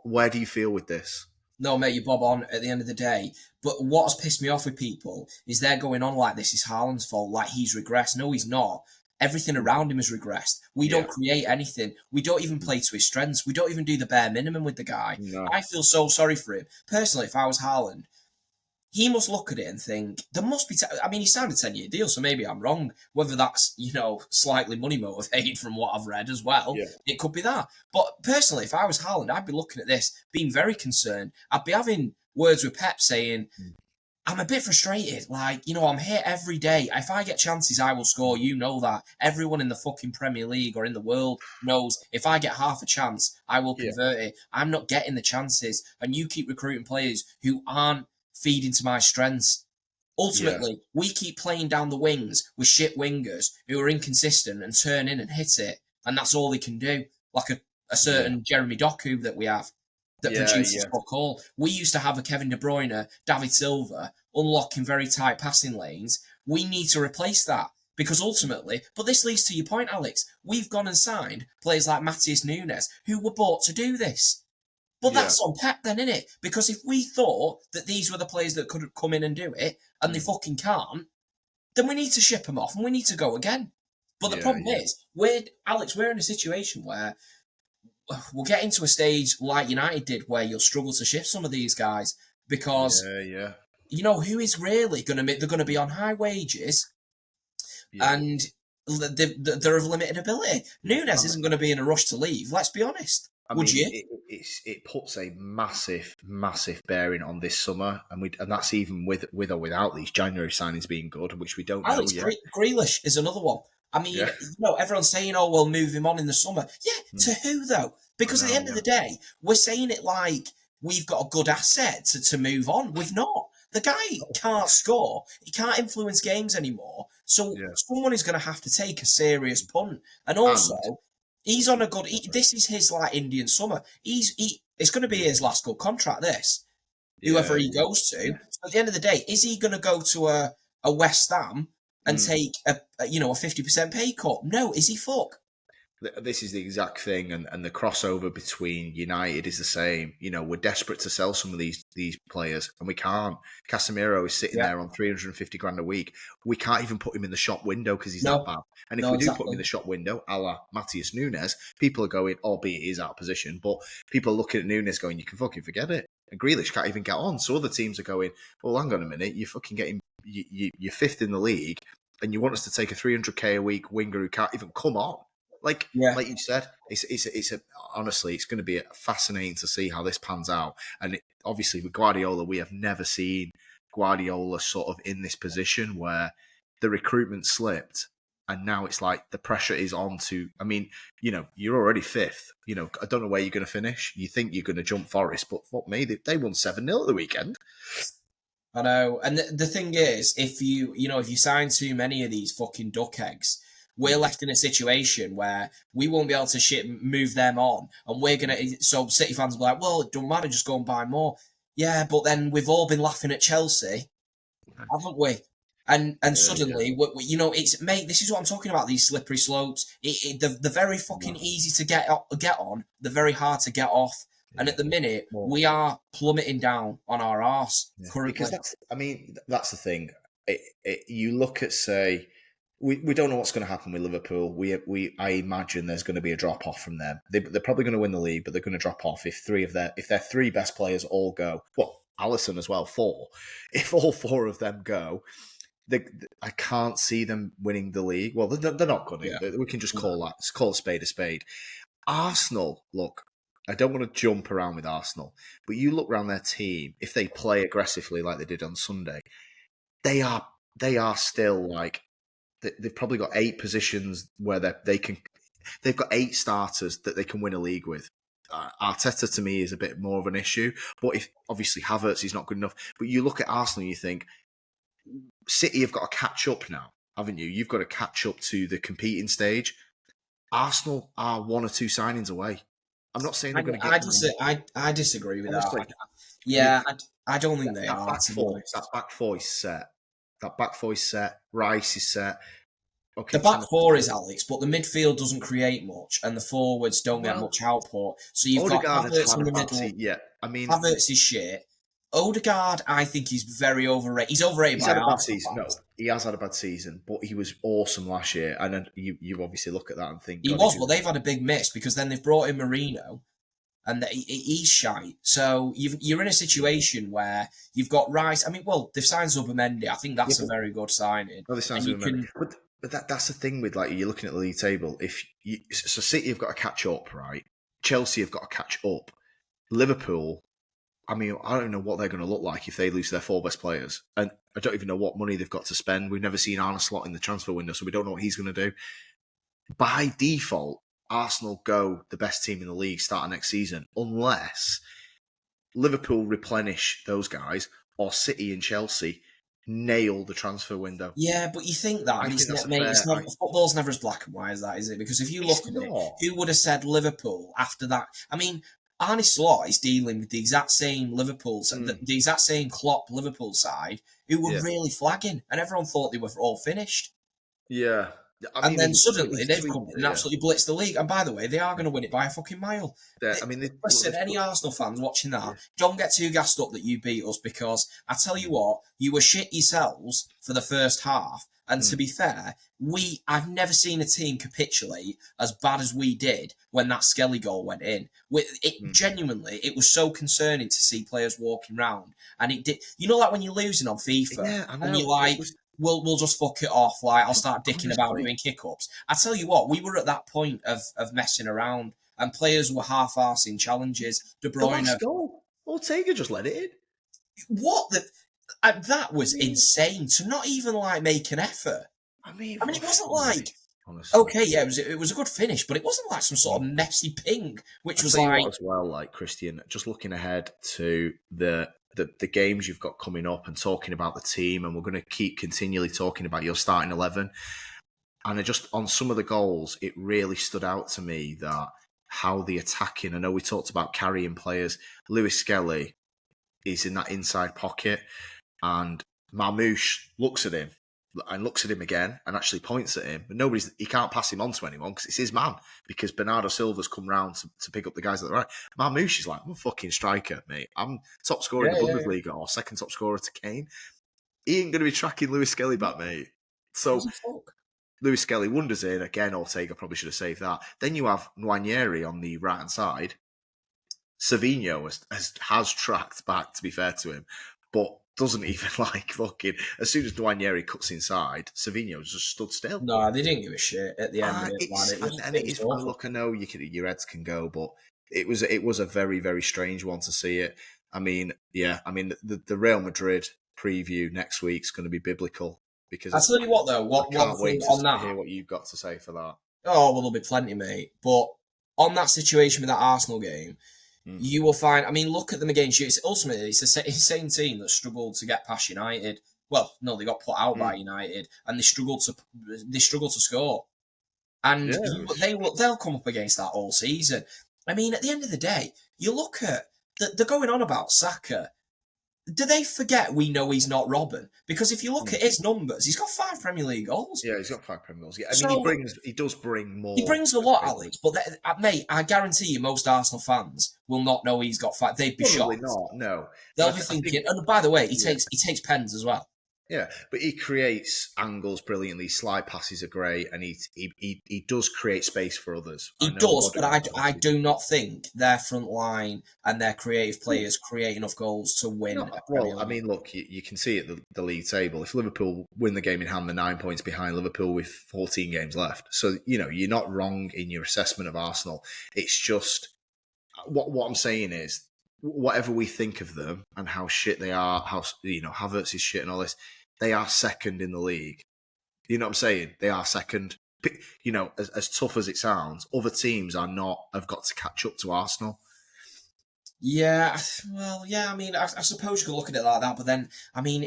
Where do you feel with this?
No, mate, you bob on at the end of the day. But what's pissed me off with people is they're going on like this is Haaland's fault, like he's regressed. No, he's not. Everything around him has regressed. We don't create anything. We don't even play to his strengths. We don't even do the bare minimum with the guy.
No.
I feel so sorry for him. Personally, if I was Haaland, he must look at it and think, there must be... he signed a 10-year deal, so maybe I'm wrong. Whether that's, slightly money motivated from what I've read as well, it could be that. But personally, if I was Haaland, I'd be looking at this, being very concerned. I'd be having words with Pep saying, I'm a bit frustrated. Like, I'm here every day. If I get chances, I will score. You know that. Everyone in the fucking Premier League or in the world knows if I get half a chance, I will convert it. I'm not getting the chances. And you keep recruiting players who aren't feeding to my strengths. Ultimately, we keep playing down the wings with shit wingers who are inconsistent and turn in and hit it. And that's all they can do. Like a certain Jeremy Doku that we have. That produces fuck all. We used to have a Kevin De Bruyne, David Silva, unlocking very tight passing lanes. We need to replace that because ultimately, but this leads to your point, Alex, we've gone and signed players like Matheus Nunes who were bought to do this. But that's on Pep then, innit? Because if we thought that these were the players that could come in and do it, and they fucking can't, then we need to ship them off and we need to go again. But the problem is, we're in a situation where we'll get into a stage like United did where you'll struggle to shift some of these guys because who is really going to they're going to be on high wages and they're of limited ability. Nunes isn't going to be in a rush to leave, let's be honest. Would you?
It puts a massive bearing on this summer, and that's even with or without these January signings being good, which we don't know yet.
Grealish is another one. Everyone's saying, "Oh, we'll move him on in the summer." Yeah, to who though? Because at the end of the day, we're saying it like we've got a good asset to move on. We've not. The guy can't score. He can't influence games anymore. So someone is going to have to take a serious punt. And also, he's on a good... this is his Indian summer. It's going to be his last good contract, this. Whoever he goes to. So at the end of the day, is he going to go to a West Ham and take a 50% pay cut? No, is he fuck?
This is the exact thing, and the crossover between United is the same. We're desperate to sell some of these players, and we can't. Casemiro is sitting there on 350 grand a week. We can't even put him in the shop window because he's that bad. And if we do put him in the shop window, a la Matheus Nunes, people are going, albeit he is out of position, but people are looking at Nunes going, you can fucking forget it. And Grealish can't even get on. So other teams are going, well, hang on a minute, you're fucking getting, you're fifth in the league, and you want us to take a 300k a week winger who can't even come on. Like you said, honestly, it's going to be fascinating to see how this pans out. And obviously, with Guardiola, we have never seen Guardiola sort of in this position where the recruitment slipped, and now it's like the pressure is on to. You're already fifth. I don't know where you're going to finish. You think you're going to jump Forest, but fuck me, they won 7-0 at the weekend.
I know, and the thing is, if you sign too many of these fucking duck eggs, we're left in a situation where we won't be able to move them on. And we're going to... So City fans will be like, well, it don't matter, just go and buy more. Yeah, but then we've all been laughing at Chelsea, haven't we? And suddenly, it's... Mate, this is what I'm talking about, these slippery slopes. They're very fucking easy to get on. They're very hard to get off. And at the minute,
Well,
we are plummeting down on our arse currently.
because that's the thing. You look at, say, we don't know what's going to happen with Liverpool. I imagine there's going to be a drop off from them. They're probably going to win the league, but they're going to drop off if their three best players all go. Well, Alisson as well, 4. If all 4 of them go, I can't see them winning the league. Well, they're not going to.
Yeah.
We can just call a spade a spade. Arsenal, look, I don't want to jump around with Arsenal, but you look around their team, if they play aggressively like they did on Sunday, they are still like, they've probably got 8 positions where they've got 8 starters that they can win a league with. Arteta to me is a bit more of an issue, but if obviously Havertz is not good enough, but you look at Arsenal and you think, City have got to catch up now, haven't you? You've got to catch up to the competing stage. Arsenal are 1 or 2 signings away. I'm not saying they're going to get.
I disagree with
Honestly,
that. I don't think they are.
That back four is set. That back four is set. Rice is set. Okay,
the back 4 is Alex, but the midfield doesn't create much, and the forwards don't get much output. So you've got Havertz in the middle.
Yeah, I mean,
Havertz is shit. Odegaard, I think he's very overrated. He's overrated.
He's had a bad season. No, he has had a bad season, but he was awesome last year. And then you obviously look at that and think
he was, but they've had a big miss because then they've brought in Marino, and he's shite. So you're in a situation where you've got Rice. I mean, well, they've signed Zubimendi. I think that's a very good signing.
Well, they signed Zubimendi. But that's the thing with, like, you're looking at the league table. So City have got to catch up, right? Chelsea have got to catch up. Liverpool, I mean, I don't know what they're going to look like if they lose their 4 best players. And I don't even know what money they've got to spend. We've never seen Arne Slot in the transfer window, so we don't know what he's going to do. By default, Arsenal go the best team in the league starting next season, unless Liverpool replenish those guys or City and Chelsea nail the transfer window.
Yeah, but you think that, football's never as black and white as that, is it? Because if you look at it, who would have said Liverpool after that? I mean, Arne Slot is dealing with the exact same the exact same Klopp Liverpool side who were really flagging, and everyone thought they were all finished.
Yeah.
And then suddenly they've come in and absolutely blitzed the league. And by the way, they are going to win it by a fucking mile. Listen, any Arsenal fans watching that, don't get too gassed up that you beat us, because I tell you what, you were shit yourselves for the first half. And to be fair, I've never seen a team capitulate as bad as we did when that Skelly goal went in. Genuinely, it was so concerning to see players walking around. And it did. You know, like when you're losing on FIFA, and you're like, we'll just fuck it off. Like, I'll start dicking about doing kick-ups. I tell you what, we were at that point of messing around, and players were half-arsing challenges. De Bruyne.
The last goal, Ortega just let it in.
What the? That was insane to not even like make an effort. I mean, it wasn't like, honestly. Okay, yeah, it was a good finish, but it wasn't like some sort of messy ping, which was like
as well, like, Christian, just looking ahead to the games you've got coming up and talking about the team, and we're going to keep continually talking about your starting 11. And just on some of the goals, it really stood out to me that how the attacking. I know we talked about carrying players. Lewis Skelly is in that inside pocket, and Marmoush looks at him again and actually points at him. But he can't pass him on to anyone because it's his man, because Bernardo Silva's come round to pick up the guys at the right. Marmoush is like, I'm a fucking striker, mate. I'm top scorer in the Bundesliga or second top scorer to Kane. He ain't going to be tracking Lewis Skelly back, mate. So Lewis Skelly wanders in. Again, Ortega probably should have saved that. Then you have Nwaneri on the right-hand side. Savinho has tracked back, to be fair to him, but doesn't even like fucking. As soon as Nwaneri cuts inside, Savinho just stood still.
No, they didn't give a shit at the end of it.
Look, I know your heads can go, but it was a very, very strange one to see it. I mean, the Real Madrid preview next week is going to be biblical, because
I tell you what though,
I can't wait to hear what you've got to say for that.
Oh well, there'll be plenty, mate. But on that situation with that Arsenal game, you will find. I mean, look at them against you. It's the same team that struggled to get past United. Well, no, they got put out by United, and they struggled to score. And they'll come up against that all season. I mean, at the end of the day, you look at they're going on about Saka. do they forget we know he's not Robin? Because if you look at his numbers, he's got 5 Premier League goals.
Yeah, he's got 5 Premier Leagues. Yeah, I
So
mean, he does bring more.
he brings a lot, Alex. But mate, I guarantee you, most Arsenal fans will not know he's got 5. They'd be
Probably
shocked.
not. No,
They'll be thinking. And by the way, he takes pens as well.
Yeah, but he creates angles brilliantly. Slide passes are great, and he does create space for others.
He does, but I do not think their front line and their creative players create enough goals to win.
Well, I mean, look, you can see at the league table. If Liverpool win the game in hand, they're 9 points behind Liverpool with 14 games left. So you're not wrong in your assessment of Arsenal. It's just what I'm saying is, whatever we think of them and how shit they are, how Havertz is shit and all this, they are second in the league. You know what I'm saying? They are second. As tough as it sounds, other teams have got to catch up to Arsenal.
Yeah, well, yeah. I mean, I suppose you could look at it like that, but then, I mean,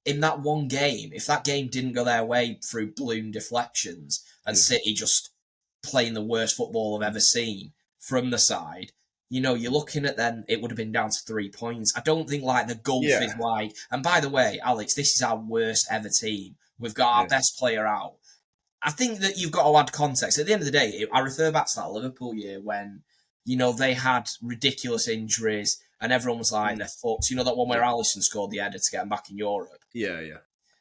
in that one game, if that game didn't go their way through balloon deflections and City just playing the worst football I've ever seen from the side, you're looking at then it would have been down to 3 points. I don't think like the gulf is wide. And by the way, Alex, this is our worst ever team. We've got our best player out. I think that you've got to add context. At the end of the day, I refer back to that Liverpool year when, they had ridiculous injuries and everyone was like, they're fucked. That one where Alisson scored the header to get them back in Europe.
Yeah.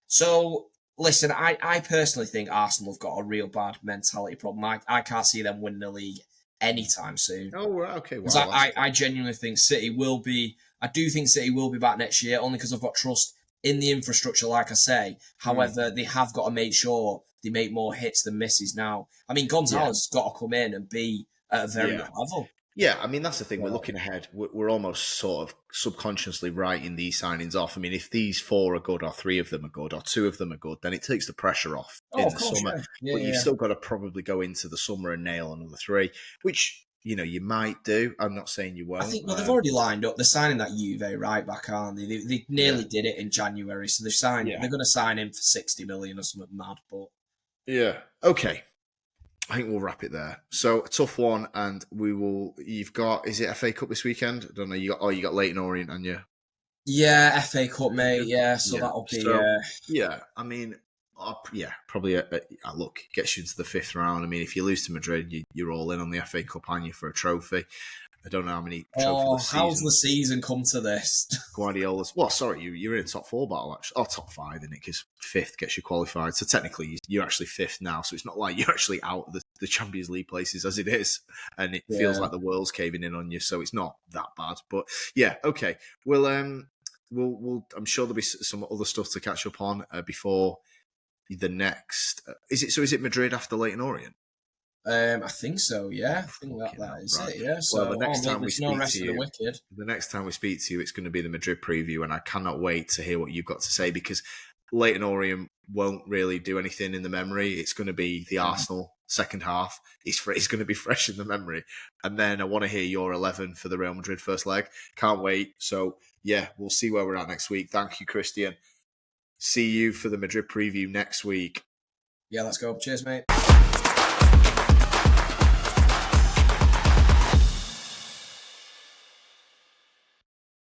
So, listen, I personally think Arsenal have got a real bad mentality problem. I can't see them winning the league anytime soon.
Oh, right, okay.
Because I genuinely think City will be... I do think City will be back next year, only because I've got trust in the infrastructure, like I say. However, they have got to make sure they make more hits than misses now. I mean, Gonzalez has got to come in and be at a very good level.
Yeah, I mean, that's the thing. We're looking ahead. We're almost sort of subconsciously writing these signings off. I mean, if these 4 are good, or 3 of them are good, or 2 of them are good, then it takes the pressure off in the summer. But you've still got to probably go into the summer and nail another 3, which, you might do. I'm not saying you won't.
I think, they've already lined up. They're signing that Juve right back, aren't they? They nearly did it in January, so they've signed. They're going to sign him for 60 million or something mad. But
yeah, okay. I think we'll wrap it there. So a tough one, and you've got, is it FA Cup this weekend? I don't know. You got Leyton Orient, and
yeah, FA Cup, mate. Yeah, so that'll be.
Yeah, I mean, probably. Look, gets you into the 5th round. I mean, if you lose to Madrid, you're all in on the FA Cup, aren't you, for a trophy? I don't know how many trophies.
How's the season come to this?
Guardiola's. Well, sorry, you're in a top 4 battle actually. Top 5, isn't it? Because 5th gets you qualified. So technically, you're actually 5th now. So it's not like you're actually out of the Champions League places as it is, and it feels like the world's caving in on you. So it's not that bad. But yeah, okay. We'll I'm sure there'll be some other stuff to catch up on before the next. Is it Madrid after Leyton Orient?
I think so. Yeah, I think that is right. It. Yeah. So
the next time we speak to you, it's going to be the Madrid preview, and I cannot wait to hear what you've got to say, because Leyton Orient won't really do anything in the memory. It's going to be the Arsenal second half. It's going to be fresh in the memory, and then I want to hear your 11 for the Real Madrid first leg. Can't wait. So yeah, we'll see where we're at next week. Thank you, Christian. See you for the Madrid preview next week.
Yeah, let's go. Cheers, mate.